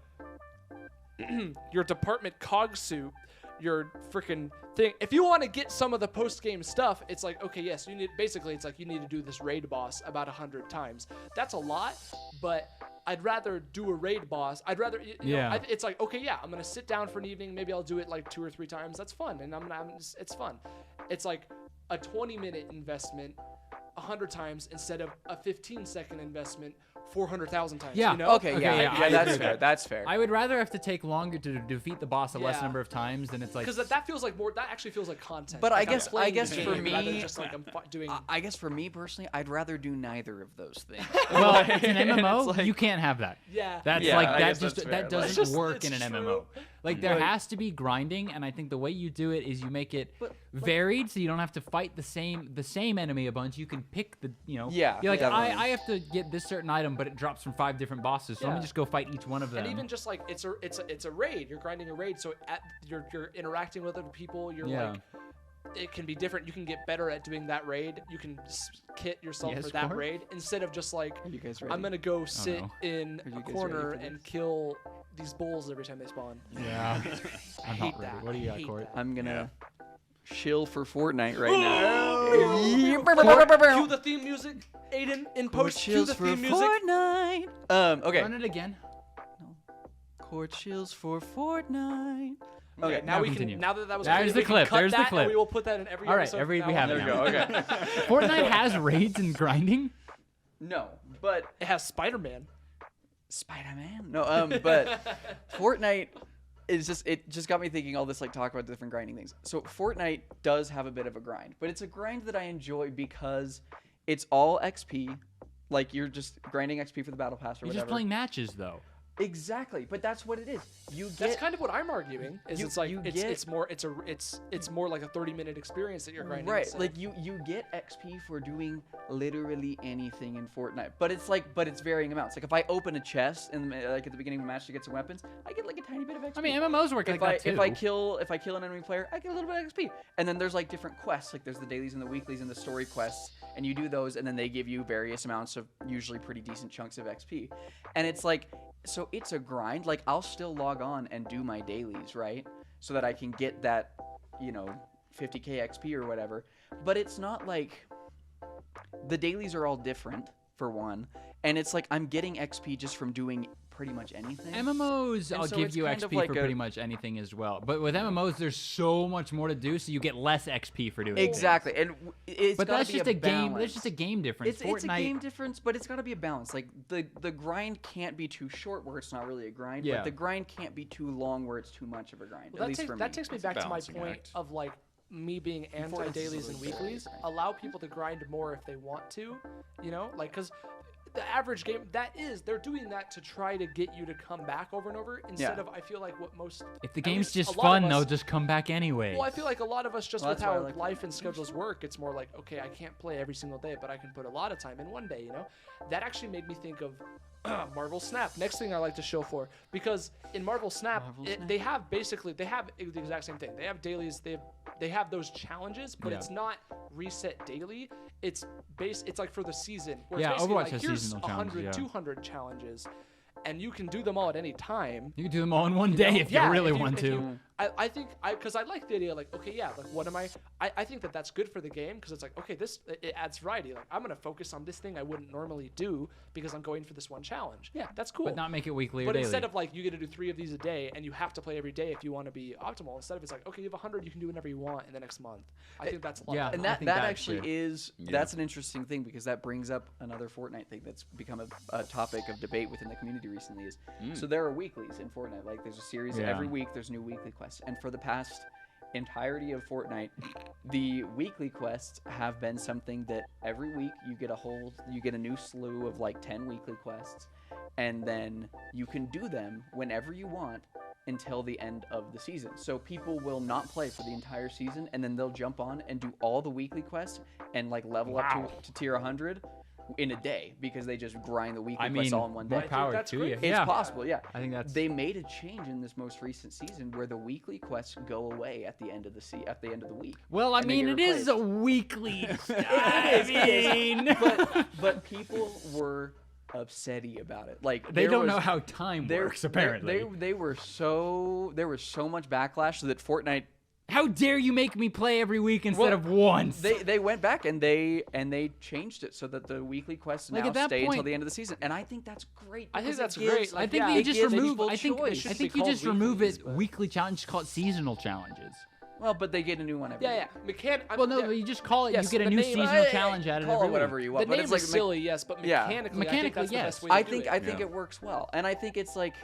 your department cog suit, your freaking thing, if you want to get some of the post game stuff, it's like, okay, yes, you need, basically it's like you need to do this raid boss about 100 times. That's a lot, but I'd rather do a raid boss. I'd rather, Yeah. it's like, okay, yeah, I'm gonna sit down for an evening. Maybe I'll do it like 2 or 3 times. That's fun, and it's fun. It's like a 20-minute investment 100 times instead of a 15-second investment 400,000 times. Yeah. You know? Okay, Okay, yeah, yeah, I that's agree with fair. that. That's fair. I would rather have to take longer to defeat the boss a less Yeah. number of times than it's like. Because that feels like more. That actually feels like content. But Like I I'm guess- playing I guess the for game rather than me- just like I'm doing. I guess for me personally, I'd rather do neither of those things. Well, it's an MMO. It's like- You can't have that. Yeah. That's Yeah, like I that guess just that's that fair. Like- doesn't It's work in just- an it's MMO. true. Like there Like- has to be grinding, and I think the way you do it is you make it But- varied, so you don't have to fight the same enemy a bunch. You can pick the Yeah, You're like definitely. I have to get this certain item, but it drops from 5 different bosses, so let me Yeah. just go fight each one of them. And even just like it's a raid. You're grinding a raid, so you're interacting with other people. You're Yeah. like, it can be different. You can get better at doing that raid. You can kit yourself Yes, for that Court? raid instead of just like, Are you guys ready? I'm gonna go sit no. in Are you a guys corner ready for and kill these bulls every time they spawn. yeah, I'm hate not ready. that. What do you I got, hate Court? that. I'm gonna shill for Fortnite right now. Cue the theme music, Aiden. In Court post, cue chills the for theme music. Fortnite. Okay. Run it again. Court chills for Fortnite. Okay, Okay, now now we continue. can. Now that was There's clear, the we can clip, cut there's the that, clip. And we will put that in every All right, episode. we from now have on. it There we now. go. Okay. Fortnite has raids and grinding. No, but It has Spider-Man. Spider-Man. No, but Fortnite is just got me thinking all this like talk about different grinding things. So Fortnite does have a bit of a grind, but it's a grind that I enjoy because it's all XP. Like you're just grinding XP for the battle pass or You're whatever. just playing matches though. Exactly, but that's what it is. You get That's kind of what I'm arguing. Is You- it's like you it's get- it's more like a 30-minute experience that you're grinding. right. instead. Like you get XP for doing literally anything in Fortnite, but it's varying amounts. Like if I open a chest and like at the beginning of a match to get some weapons, I get like a tiny bit of XP. I mean, MMOs work like that too. If I kill an enemy player, I get a little bit of XP. And then there's like different quests, like there's the dailies and the weeklies and the story quests, and you do those, and then they give you various amounts of usually pretty decent chunks of XP. And it's like, so it's a grind. Like I'll still log on and do my dailies, right? So that I can get that, 50k XP or whatever. But it's not like the dailies are all different for one, and it's like I'm getting XP just from doing pretty much anything. MMOs, And I'll so give it's you kind of XP like for a- pretty much anything as well. But with MMOs, there's so much more to do, so you get less XP for doing things. Exactly, and it's But gotta that's be just a game. balance. That's just a game difference. It's a Fortnite. game difference, but it's got to be a balance. Like the grind can't be too short where it's not really a grind, Yeah. but the grind can't be too long where it's too much of a grind. Well, at least for me. that takes me It's a back to my balancing point act. of like me being anti-dailies and weeklies. Allow people to grind more if they want to, because the average game, they're doing that to try to get you to come back over and over instead of, I feel like what most... If the game's just fun, they'll just come back anyway. Well, I feel like a lot of us just with how life and schedules work, it's more like, okay, I can't play every single day, but I can put a lot of time in one day, That actually made me think of Marvel Snap. Next thing I like to show for, because in Marvel Snap, they have the exact same thing. They have dailies, they have those challenges, but it's not reset daily. It's like for the season. Where it's basically Overwatch like, has here's seasonal 100, challenges, 200 challenges, and you can do them all at any time. You can do them all in one day if you really want to. I think because I like the idea, like, okay, yeah, like what am I think that's good for the game, because it's like, okay, it adds variety. Like, I'm gonna focus on this thing I wouldn't normally do because I'm going for this one challenge. Yeah, that's cool. But not make it weekly or But daily. instead of like you get to do 3 of these a day and you have to play every day if you want to be optimal, instead of it's like, okay, you have 100, you can do whatever you want in the next month. I think that's a lot. Yeah. better. And I think that that's actually fair. is that's an interesting thing, because that brings up another Fortnite thing that's become a topic of debate within the community recently. So there are weeklies in Fortnite. Like there's a series every week. There's new weekly quests, and for the past entirety of Fortnite, the weekly quests have been something that every week you get a new slew of like 10 weekly quests, and then you can do them whenever you want until the end of the season. So people will not play for the entire season, and then they'll jump on and do all the weekly quests and like level up to tier 100 in a day, because they just grind the weekly quests all in one day. More power that's to great. you. It's possible, yeah. I think that's... They made a change in this most recent season where the weekly quests go away at the end of the week. Well, I and they mean, get it is a replaced. weekly. I mean, but people were upsetty about it. Like they don't know how time works. Apparently, there was so much backlash that Fortnite. How dare you make me play every week instead of once? They went back and they changed it so that the weekly quests Like, now at that stay until point- the end of the season, and I think that's great. I think because that's it gives- great. I Like, think yeah, you it just gives remove. people I think choice. I It think should you be just called remove weeklies, it. but- Weekly challenge, call it seasonal challenges. Well, but they get a new one every Yeah, week. yeah. Well, no, you just call it. Yes, you get a the new name- seasonal challenge added Call every it whatever week. you The want, but name it's like is silly, yes, but yeah. mechanically, I think Mechanically, that's the yes. best way to I do think it. it works well, and I think it's like.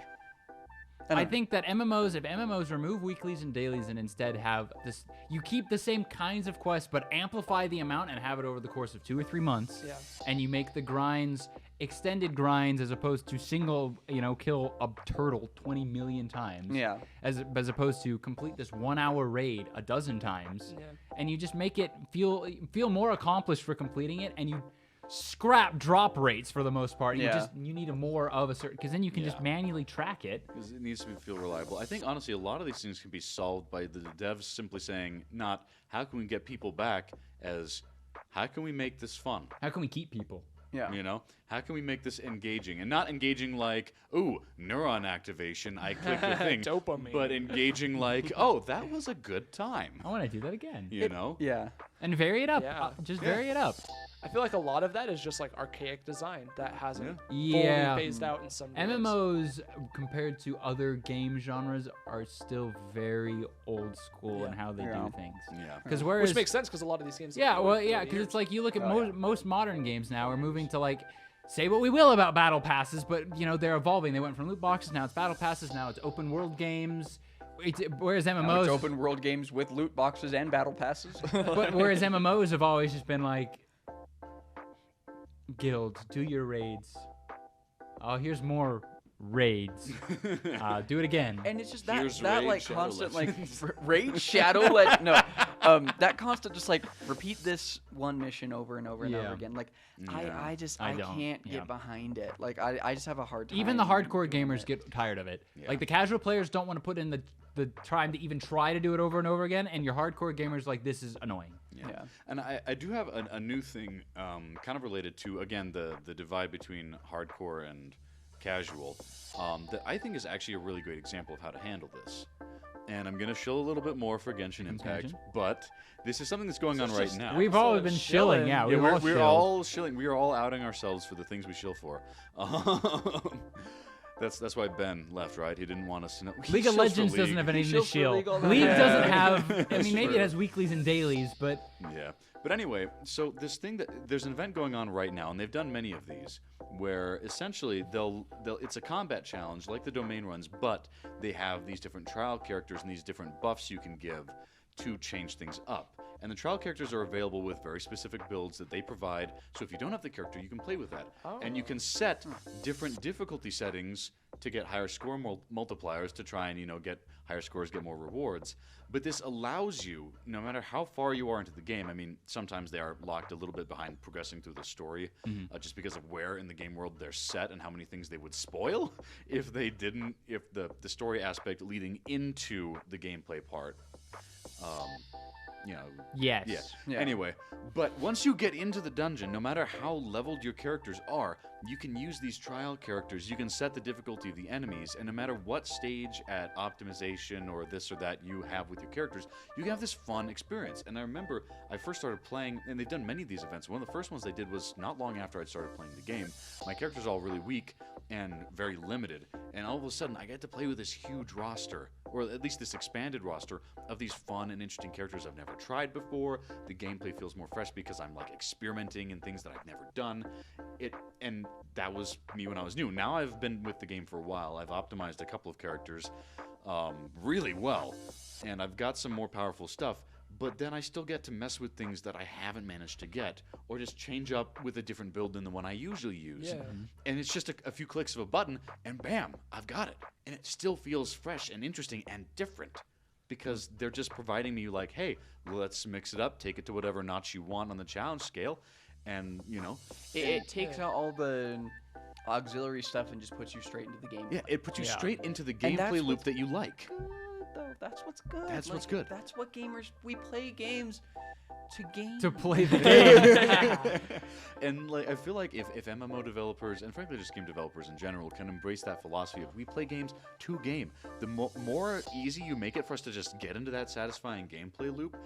I think that if MMOs remove weeklies and dailies and instead have this, you keep the same kinds of quests but amplify the amount and have it over the course of 2 or 3 months. Yeah. And you make the grinds extended grinds as opposed to single, kill a turtle 20 million times. Yeah. As opposed to complete this 1 hour raid a dozen times. Yeah. And you just make it feel more accomplished for completing it, and you scrap drop rates for the most part. Yeah. You need a more of a certain, because then you can just manually track it. Because it needs to feel reliable. I think, honestly, a lot of these things can be solved by the devs simply saying, not how can we get people back, as how can we make this fun? How can we keep people? Yeah. How can we make this engaging? And not engaging like, ooh, neuron activation, I click the thing. Dopamine. But engaging like, oh, that was a good time. I want to do that again. Yeah. And vary it up. Yeah. Just vary it up. I feel like a lot of that is just like archaic design that hasn't Yeah. fully phased out in some ways. MMOs, compared to other game genres, are still very old school in how they do things. Yeah. Because whereas, Which makes sense because a lot of these games. have yeah, been well, going for yeah, 40 because years. it's like you look at most modern games now are moving to like, say what we will about battle passes, but they're evolving. They went from loot boxes, now it's battle passes, now it's open world games. Whereas Now MMOs, it's open world games with loot boxes and battle passes. but whereas MMOs have always just been like, guild, do your raids. Oh, here's more raids. Do it again. And it's just Here's that Raid like Shadow constant Legends. like raid shadow no that constant just like repeat this one mission over and over and over again. Like I don't, can't get behind it. Like I just have a hard time. Even the hardcore gamers get tired of it. Yeah. Like the casual players don't want to put in the time to even try to do it over and over again, and your hardcore gamers like, this is annoying. Yeah. And I do have a new thing kind of related to, again, the divide between hardcore and casual that I think is actually a really great example of how to handle this. And I'm going to shill a little bit more for Genshin Impact, but this is something that's going on right now. We've all been shilling, yeah. We're all shilling. We are all outing ourselves for the things we shill for. That's why Ben left, right? He didn't want us to know. League of Legends doesn't have anything to shills for shill. League all the League time. doesn't have. I That's mean, maybe true. it has weeklies and dailies, but Yeah. But anyway, so there's an event going on right now, and they've done many of these, where essentially they'll it's a combat challenge like the domain runs, but they have these different trial characters and these different buffs you can give to change things up. And the trial characters are available with very specific builds that they provide. So if you don't have the character, you can play with that. And you can set different difficulty settings to get higher score multipliers to try and, get higher scores, get more rewards. But this allows you, no matter how far you are into the game, I mean, sometimes they are locked a little bit behind progressing through the story, just because of where in the game world they're set and how many things they would spoil if they didn't, if the story aspect leading into the gameplay part, Yes. Yeah. Anyway, but once you get into the dungeon, no matter how leveled your characters are, you can use these trial characters. You can set the difficulty of the enemies, and no matter what stage at optimization or this or that you have with your characters, you can have this fun experience. And I remember I first started playing, and they've done many of these events. One of the first ones they did was not long after I'd started playing the game. My characters are all really weak and very limited, and all of a sudden I get to play with this huge roster, or at least this expanded roster of these fun and interesting characters I've never tried before. The gameplay feels more fresh because I'm like experimenting in things that I've never done. And that was me when I was new. Now I've been with the game for a while. I've optimized a couple of characters really well, and I've got some more powerful stuff. But then I still get to mess with things that I haven't managed to get, or just change up with a different build than the one I usually use. Yeah. And it's just a few clicks of a button, and bam, I've got it. And it still feels fresh and interesting and different, because they're just providing me like, hey, let's mix it up, take it to whatever notch you want on the challenge scale, and, It takes out all the auxiliary stuff and just puts you straight into the game. Yeah, it puts you Yeah. straight into the And that's gameplay loop what's that you like. Good, though. That's what's good. That's what's good. That's what gamers, we play games to game. To play the game. And I feel like if MMO developers, and frankly just game developers in general, can embrace that philosophy of we play games to game, the more easy you make it for us to just get into that satisfying gameplay loop,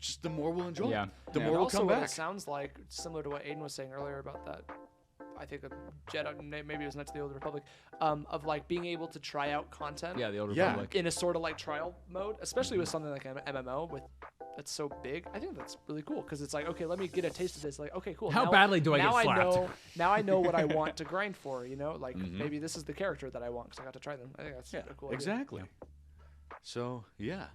just the more we'll enjoy Yeah. it. The Yeah. more we'll also come what back. it sounds like, similar to what Aiden was saying earlier about that, I think a Jedi, maybe it was Knights of the Old Republic, of like being able to try out content Yeah, the Old Yeah. Republic. in a sort of like trial mode, especially with something like an MMO that's so big. I think that's really cool because it's like, okay, let me get a taste of this. Like, okay, cool. How now- badly do I get now slapped? Now I know what I want to grind for. Like maybe this is the character that I want because I got to try them. I think that's a cool idea. Exactly. So, yeah.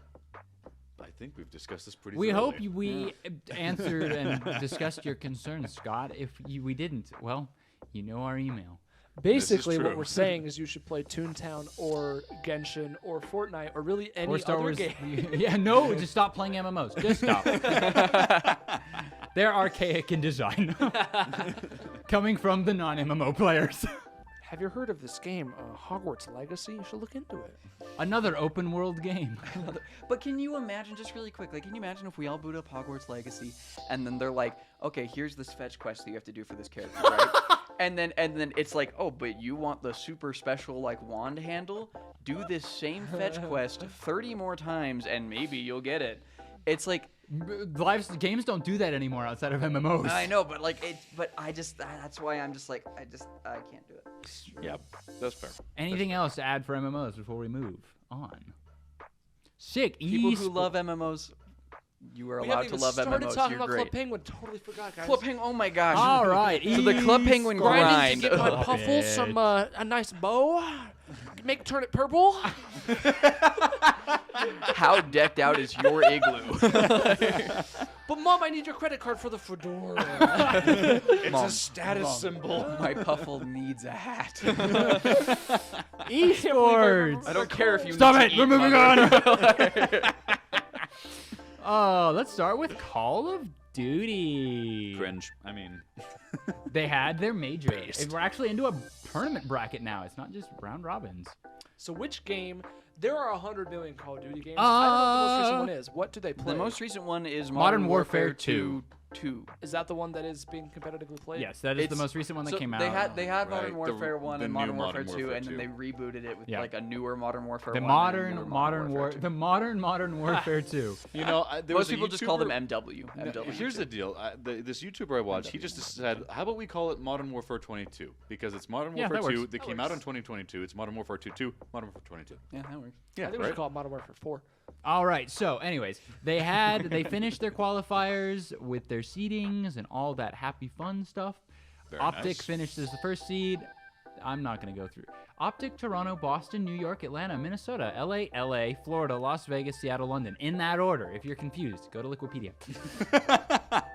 I think we've discussed this pretty We thoroughly. hope we answered and discussed your concerns, Scott. If we didn't, well, you know our email. Basically, what true. we're saying is you should play Toontown or Genshin or Fortnite or really any Or Star other Wars. game. Yeah, no, just stop playing MMOs. Just stop. They're archaic in design. Coming from the non-MMO players. Have you heard of this game, Hogwarts Legacy? You should look into it. Another open world game. But can you imagine, just really quick, can you imagine if we all boot up Hogwarts Legacy and then they're like, okay, here's this fetch quest that you have to do for this character, right? and then it's like, oh, but you want the super special wand handle? Do this same fetch quest 30 more times and maybe you'll get it. It's like, Games don't do that anymore outside of MMOs. I know, but that's why I'm just like, I can't do it. Yep, that's fair. Anything else to add for MMOs before we move on? Sick. People who love MMOs, you are We allowed haven't to even love started MMOs. talking You're about great. Club Penguin. Totally forgot, guys. Club Penguin, oh my gosh. All right. So the Club Penguin Grinding grind. to get my Oh, puffles some a nice bow. Turn it purple. How decked out is your igloo? But Mom, I need your credit card for the fedora. It's Mom, a status symbol. My puffle needs a hat. Esports. I don't care if you Stop need it. to We're eat, moving mother. on. Let's start with Call of Duty. Cringe. I mean, They had their major. And we're actually into a tournament bracket now. It's not just round robins. So which game? There are 100 million Call of Duty games. I don't know what the most recent one is. What do they play? The most recent one is Modern Warfare 2. 2. Is that the one that is being competitively played? Yes, that is the It's- most recent one that So came out. they had Modern Right, Warfare 1 the and new Modern Warfare Modern 2, Warfare and then 2. they rebooted it with Yeah. a newer Modern Warfare the 1. modern and a newer Modern Warfare 2. the modern Warfare 2. there Most was a people just call them YouTuber- MW. MW. Here's the deal. This YouTuber I watched, he just said, how about we call it Modern Warfare 22? Because it's Modern Yeah, Warfare that 2 works. that came out in 2022. It's Modern Warfare 2, Modern Warfare 22. Yeah, that works. Yeah, I think we should call it Modern Warfare 4. All right. So, anyways, they finished their qualifiers with their seedings and all that happy fun stuff. Very Optic nice. finished as the first seed. I'm not going to go through. Optic, Toronto, Boston, New York, Atlanta, Minnesota, LA, Florida, Las Vegas, Seattle, London. In that order. If you're confused, go to Wikipedia.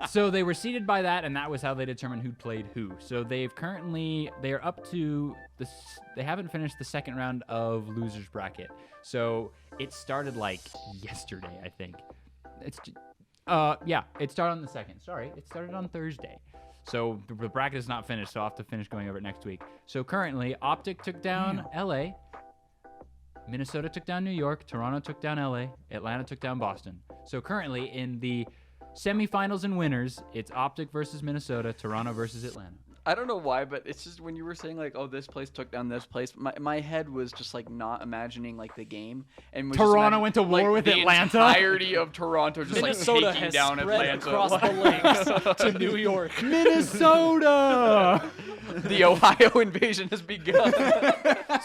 So they were seeded by that, and that was how they determined who played who. So they are up to they haven't finished the second round of losers bracket. So it started like yesterday, I think. It started on the 2nd. Sorry, it started on Thursday. So the bracket is not finished, so I'll have to finish going over it next week. So currently, Optic took down LA, Minnesota took down New York, Toronto took down LA, Atlanta took down Boston. So currently, in the semifinals and winners, it's Optic versus Minnesota, Toronto versus Atlanta. I don't know why, but it's just when you were saying like, oh, this place took down this place, my head was just like not imagining like the game, and was just Toronto imagining, went to war like, with the Atlanta? entirety of Toronto just Minnesota like taking has down spread Atlanta across like, the lakes to New York. Minnesota! the Ohio invasion has begun.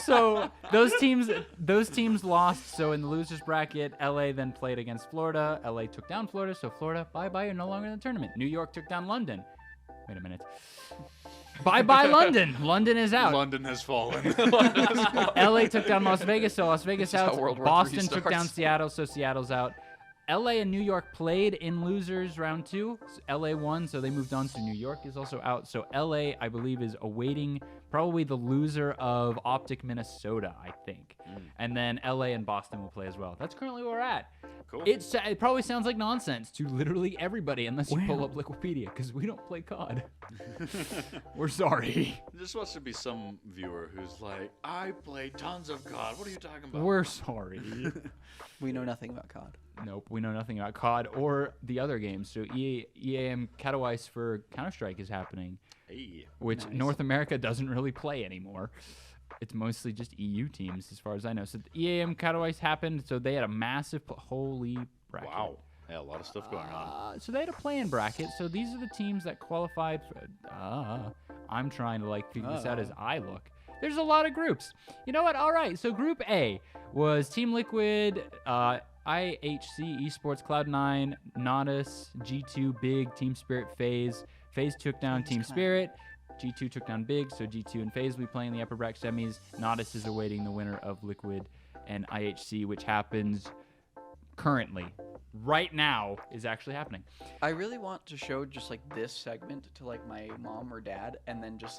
So those teams lost. So in the losers bracket, LA then played against Florida. LA took down Florida, so Florida, bye-bye, you're no longer in the tournament. New York took down London. Wait a minute. Bye-bye, London. London is out. London has fallen. LA took down Las Vegas, so Las Vegas This is out. how World War Boston III took down starts. Seattle, so Seattle's out. LA and New York played in losers round 2. LA won, so they moved on. So New York is also out. So LA, I believe, is awaiting probably the loser of Optic Minnesota, I think. And then LA and Boston will play as well. That's currently where we're at. Cool. It probably sounds like nonsense to literally everybody unless you pull up Wikipedia, because we don't play COD. We're sorry. There just wants to be some viewer who's like, I play tons of COD. What are you talking about? We're sorry. We know nothing about COD. Nope, we know nothing about COD or the other games. So EAM Katowice for Counter-Strike is happening, Hey. which North America doesn't really play anymore. It's mostly just EU teams, as far as I know. So the EAM Katowice happened, so they had a massive holy bracket. Wow. Yeah, a lot of stuff going on. So they had a play-in bracket. So these are the teams that qualified for. I'm trying to figure this out as I look. There's a lot of groups. You know what? All right. So Group A was Team Liquid, IHC, Esports, Cloud9, Nodus, G2, Big, Team Spirit, FaZe. FaZe took down Team Spirit. G2 took down Big, so G2 and FaZe will be playing the upper bracket semis. Nodus is awaiting the winner of Liquid and IHC, which happens currently. Right now is actually happening. I really want to show just this segment to my mom or dad, and then just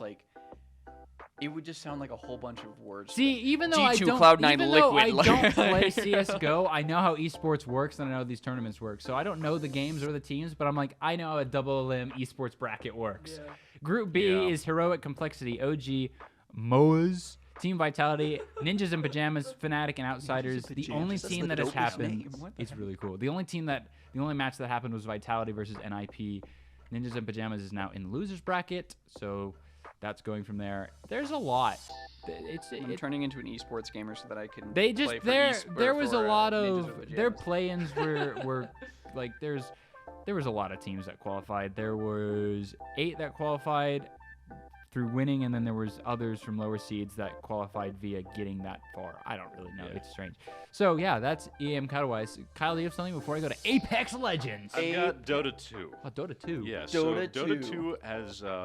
it would just sound like a whole bunch of words. See, even though I G2 don't, Cloud9 even though I Liquid, don't play CS:GO, I know how esports works and I know how these tournaments work. So I don't know the games or the teams, but I'm I know how a double limb esports bracket works. Yeah. Group B is Heroic Complexity, OG, MOAs, Team Vitality, Ninjas in Pajamas, Fnatic, and Outsiders. The only That's team the that has dopest happened, name. What the it's really cool. The only match that happened was Vitality versus NIP. Ninjas in Pajamas is now in the losers bracket, so that's going from there. There's a lot. I'm turning into an esports gamer so that I can. They just play for there was a lot Ninjas of with their Pajamas. play-ins were there was a lot of teams that qualified. There was 8 that qualified through winning, and then there was others from lower seeds that qualified via getting that far. I don't really know. Yeah. It's strange. So yeah, that's EM Katowice. Kyle, do you have something before I go to Apex Legends? I've got Dota 2. Oh, Dota 2. Yeah, so Dota Dota 2 2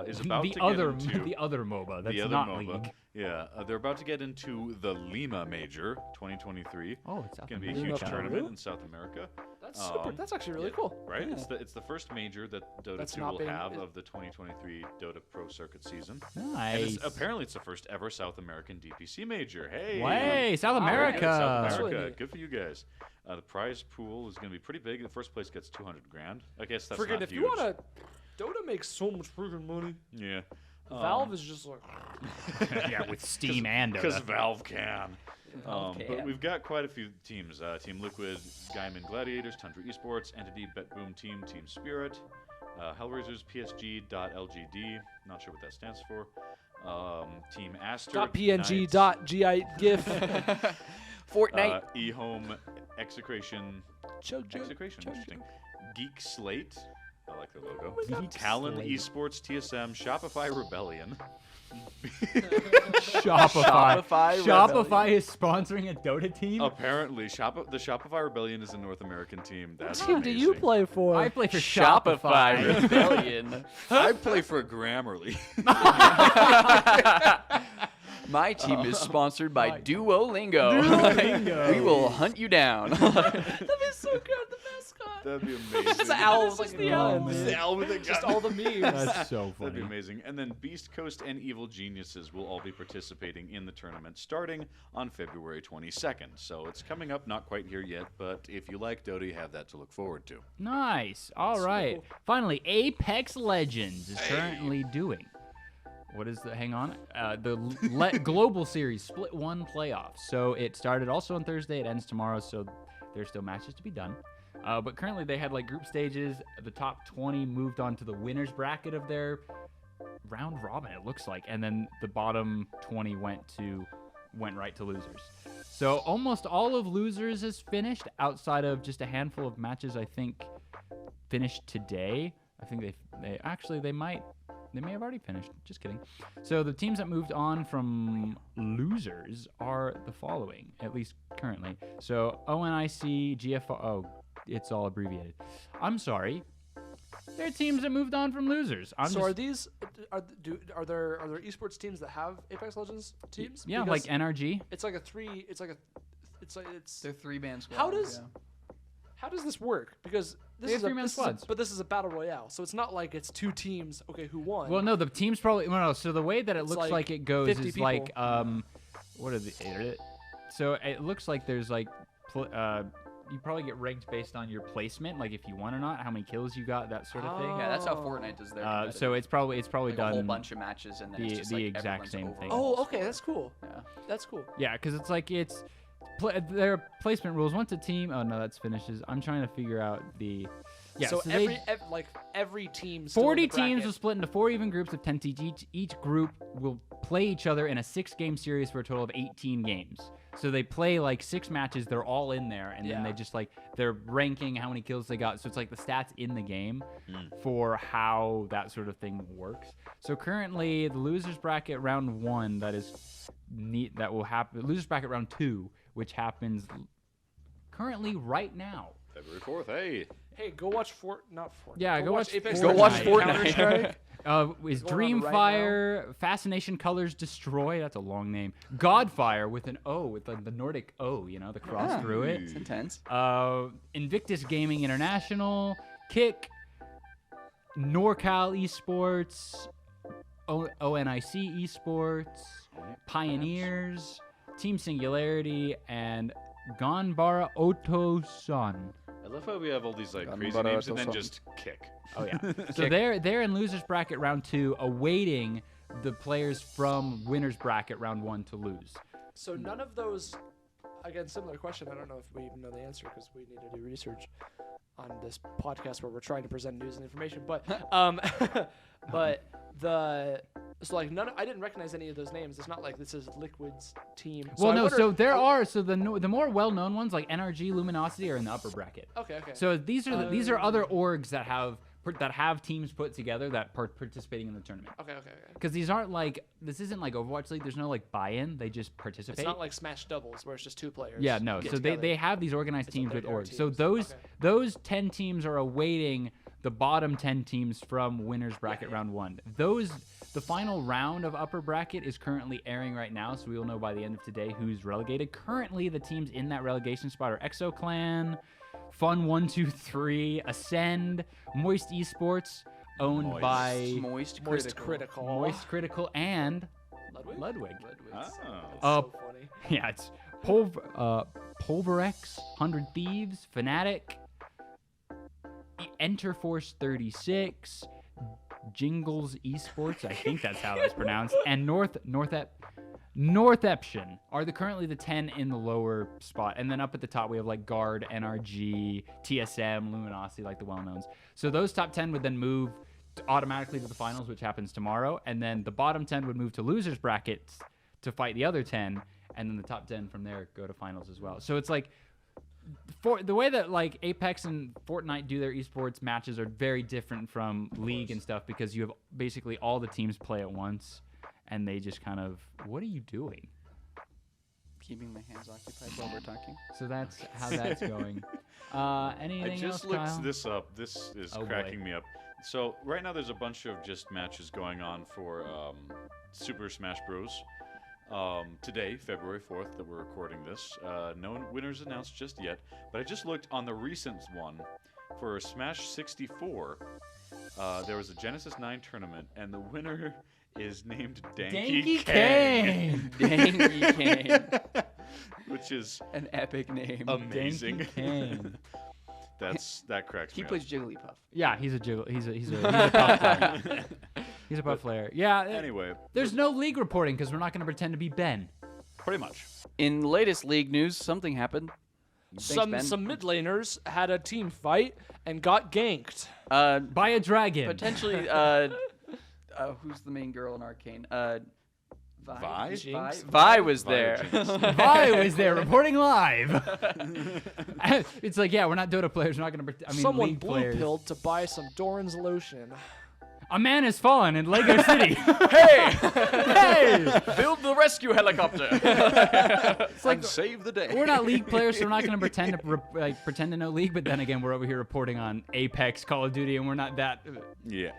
is about the to other get into the other MOBA. That's the other not MOBA. League. Yeah, they're about to get into the Lima Major 2023. Oh, it's South Going to be a America. huge tournament in South America. That's super. That's actually really cool. Right? Yeah. It's the first major that Dota That's 2 not will being- have of the 2023 Dota Pro Circuit season. And Nice. apparently it's the first ever South American DPC major. Hey! Way, South Wow, America. South That's America. really neat. Good for you guys. The prize pool is going to be pretty big. The first place gets 200 grand. I guess that's Forget not if huge. you want to. Dota makes so much freaking money. Yeah. Valve is just Yeah, with Steam and Because Dota. Valve can. Valve But can. we've got quite a few teams. Team Liquid, Gaiman Gladiators, Tundra Esports, Entity, BetBoom Team, Team Spirit, Hellraisers, PSG.LGD, not sure what that stands for. Team Aster, .png Knights, .gi gif. Fortnite. eHome, Execration, Chug, chug, Execration, chug, interesting. Geek Slate, I like their logo. Talon Esports, TSM, Shopify Rebellion. Shopify is sponsoring a Dota team. Apparently, the Shopify Rebellion is a North American team. That's What team do you play for? I play for Shopify. Rebellion. I play for Grammarly. My team is sponsored by Duolingo. We will hunt you down. That'd be so good. The mascot. That'd be amazing. Just the owl with like the the owl, gun. man. Just the owl with a Just gun. all the memes. That's so funny. That'd be amazing. And then Beast Coast and Evil Geniuses will all be participating in the tournament starting on February 22nd. So it's coming up, not quite here yet, but if you like Dota, you have that to look forward to. Nice. All right. Finally, Apex Legends is currently doing. What is the? Hang on. The Global Series Split 1 playoffs. So it started also on Thursday. It ends tomorrow. So there's still matches to be done. But currently they had like group stages. The top 20 moved on to the winners bracket of their round robin. It looks like, and then the bottom 20 went right to losers. So almost all of losers is finished, outside of just a handful of matches. I think finished today. I think they may have already finished. Just kidding. So the teams that moved on from losers are the following, at least currently. So ONIC, GFR. Oh, it's all abbreviated. I'm sorry. They're teams that moved on from losers. Are there esports teams that have Apex Legends teams? Yeah, Because like NRG. it's they're 3-man squad. How does this work? Because They have three-man squads. But this is a battle royale, so it's not like it's two teams. Okay, who won? Well, no, the teams probably no. So the way that it It's looks like like it goes 50 is like people. what are the? So it looks like there's like you probably get ranked based on your placement, like if you won or not, how many kills you got, that sort of thing. Yeah, that's how Fortnite does their. So it's probably like done a whole bunch of matches and then it's just the like exact everyone's same overall thing. Oh, okay, that's cool. Yeah. That's cool. Yeah, because it's like their placement rules. Once a team, oh no, that's finishes. I'm trying to figure out the. Yeah, so they, every team. 40 teams will split into 4 even groups of 10 each. Each group will play each other in a 6-game series for a total of 18 games. So they play like 6 matches. They're all in there, and then they just like they're ranking how many kills they got. So it's like the stats in the game for how that sort of thing works. So currently, the losers bracket round 1 that is neat that will happen. Losers bracket round 2, which happens currently right now. February 4th, Hey, go watch Yeah, go watch Apex. Go watch Legends. Fortnite. Is going on right Dreamfire, Fascination Colors Destroy, that's a long name. Godfire with an O, with the Nordic O, you know, the cross through it. It's intense. Invictus Gaming International, Kick, NorCal Esports, ONIC Esports, Pioneers, Team Singularity, and Ganbara Otosan. I love how we have all these like crazy names and then just kick. Oh yeah. So they're in losers bracket round 2, awaiting the players from winners bracket round 1 to lose. So none of those. Again, similar question. I don't know if we even know the answer because we need to do research on this podcast where we're trying to present news and information. But I didn't recognize any of those names. It's not like this is Liquid's team. So the more well-known ones like NRG, Luminosity are in the upper bracket. Okay. So these are other orgs that have teams put together that participating in the tournament. Okay. Because this isn't like Overwatch League. There's no like buy-in. They just participate. It's not like Smash Doubles where it's just 2 players. Yeah, no. get So together. they have these organized teams with their orgs. teams. So those 10 teams are awaiting the bottom 10 teams from winners bracket round 1. The final round of upper bracket is currently airing right now, so we will know by the end of today who's relegated. Currently, the teams in that relegation spot are Exoclan, Fun123, Ascend, Moist Esports, owned by Moist Critical. and Ludwig. Oh. It's so funny. yeah, it's Pulverex, 100 Thieves, Fnatic, Enterforce 36, Jingles Esports, I think that's how that's pronounced, and Northeption are currently the 10 in the lower spot. And then up at the top, we have like Guard, NRG, TSM, Luminosity, like the well-knowns. So those top 10 would then move automatically to the finals, which happens tomorrow. And then the bottom 10 would move to losers brackets to fight the other 10. And then the top 10 from there go to finals as well. So it's like for the way that like Apex and Fortnite do their esports matches are very different from League and stuff because you have basically all the teams play at once, and they just kind of, what are you doing? Keeping my hands occupied while we're talking. So that's how that's going. Anything I just else, looked Kyle? this up. This is Oh, boy. cracking me up. So right now there's a bunch of just matches going on for Super Smash Bros. Today, February 4th, that we're recording this. No winners announced just yet, but I just looked on the recent one for Smash 64. There was a Genesis 9 tournament, and the winner is named Danky Kang, Danky Kang. which is An epic name. amazing. Danky Kang. That cracks He me plays up. Jigglypuff. Yeah, he's a puff player. He's a buff player. Yeah. Anyway, There's no League reporting because we're not going to pretend to be Ben. pretty much. In latest league news, something happened. Some Ben. mid laners had a team fight and got ganked. By a dragon. Potentially, who's the main girl in Arcane? Vi? Jinx? Vi was there. Jinx. Vi was there reporting live. It's like, yeah, we're not Dota players. We're not going to pretend. I mean, Someone League blue players. pilled to buy some Doran's lotion. A man has fallen in Lego City. Hey! Hey! Build the rescue helicopter. It's like, And save the day. we're not League players, so we're not going to pretend to pretend to know League. But then again, we're over here reporting on Apex, Call of Duty, and we're not that. Yeah.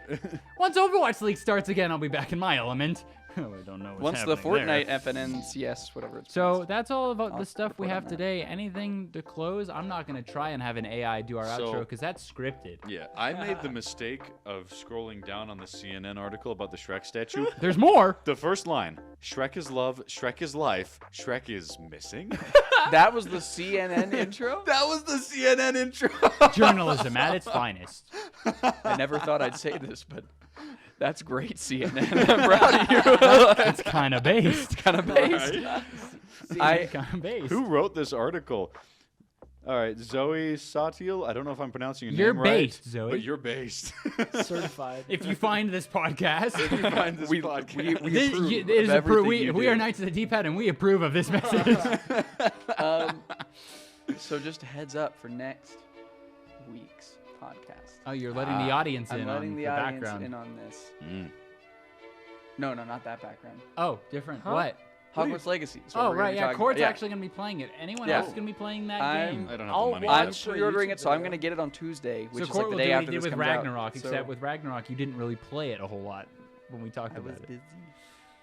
Once Overwatch League starts again, I'll be back in my element. I don't know what's Once the happening there. Fortnite FNNCS, whatever it's So pronounced. that's all about the I'll stuff we report have on that. today. Anything to close? I'm not going to try and have an AI do our So- outro because that's scripted. Yeah, I made the mistake of scrolling down on the CNN article about the Shrek statue. There's more. The first line, Shrek is love, Shrek is life, Shrek is missing. That was the CNN intro? That was the CNN intro. Journalism at its finest. I never thought I'd say this, but that's great, CNN. I'm proud of you. It's kind of based. kind of based. Kind of based. Who wrote this article? All right, Zoe Satil. I don't know if I'm pronouncing your You're name right. based, Zoe. But you're based. Certified. If you find this podcast, If you find this We podcast. this- approve it is of everything we you are do. Knights of the D-pad and we approve of this message. So just a heads up for next week's podcast. Oh, you're letting the audience I'm in letting on the the audience background. in on this. Mm. No, not that background. Oh, different. Huh? What? Hogwarts Legacy. is what Oh, we're gonna right. be Yeah, talking Court's about. Yeah. actually going to be playing it. Anyone Yeah. else going to be playing that I'm- game? I don't have I'll the money. watch I'm the pre-ordering it, so I'm YouTube gonna video. get it on Tuesday, which So is Court like the will day do what after he did this with comes Ragnarok, out. except So with Ragnarok, you didn't really play it a whole lot when we talked I about was it. busy.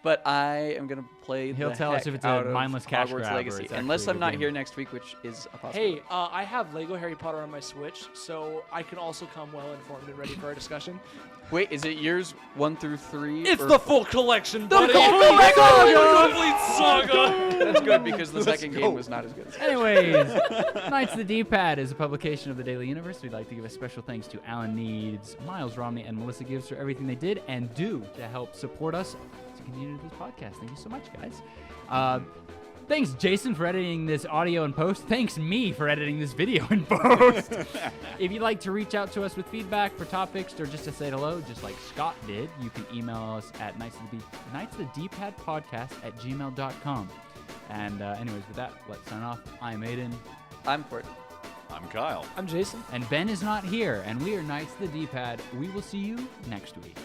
But I am gonna play. He'll the tell us heck if it's a out of mindless cash Hogwarts grab or Legacy, it's unless actually a I'm not game. here next week, which is a possibility. Hey, I have Lego Harry Potter on my Switch, so I can also come well informed and ready for our discussion. Wait, is it years 1 through 3? It's or- the full collection, buddy. complete Complete saga. That's good because the Let's second go. game was not as good. Anyways, Knights of the D-Pad is a publication of the Daily Universe. We'd like to give a special thanks to Alan Needs, Miles Romney, and Melissa Gibbs for everything they did and do to help support us to continue this podcast. Thank you so much, guys. Thanks, Jason, for editing this audio and post. Thanks, me, for editing this video and post. If you'd like to reach out to us with feedback for topics or just to say hello, just like Scott did, you can email us at knightsofthedpadpodcast@gmail.com. And anyways, with that, let's sign off. I'm Aiden. I'm for it. I'm Kyle. I'm Jason. And Ben is not here, and we are Knights of the D-Pad. We will see you next week.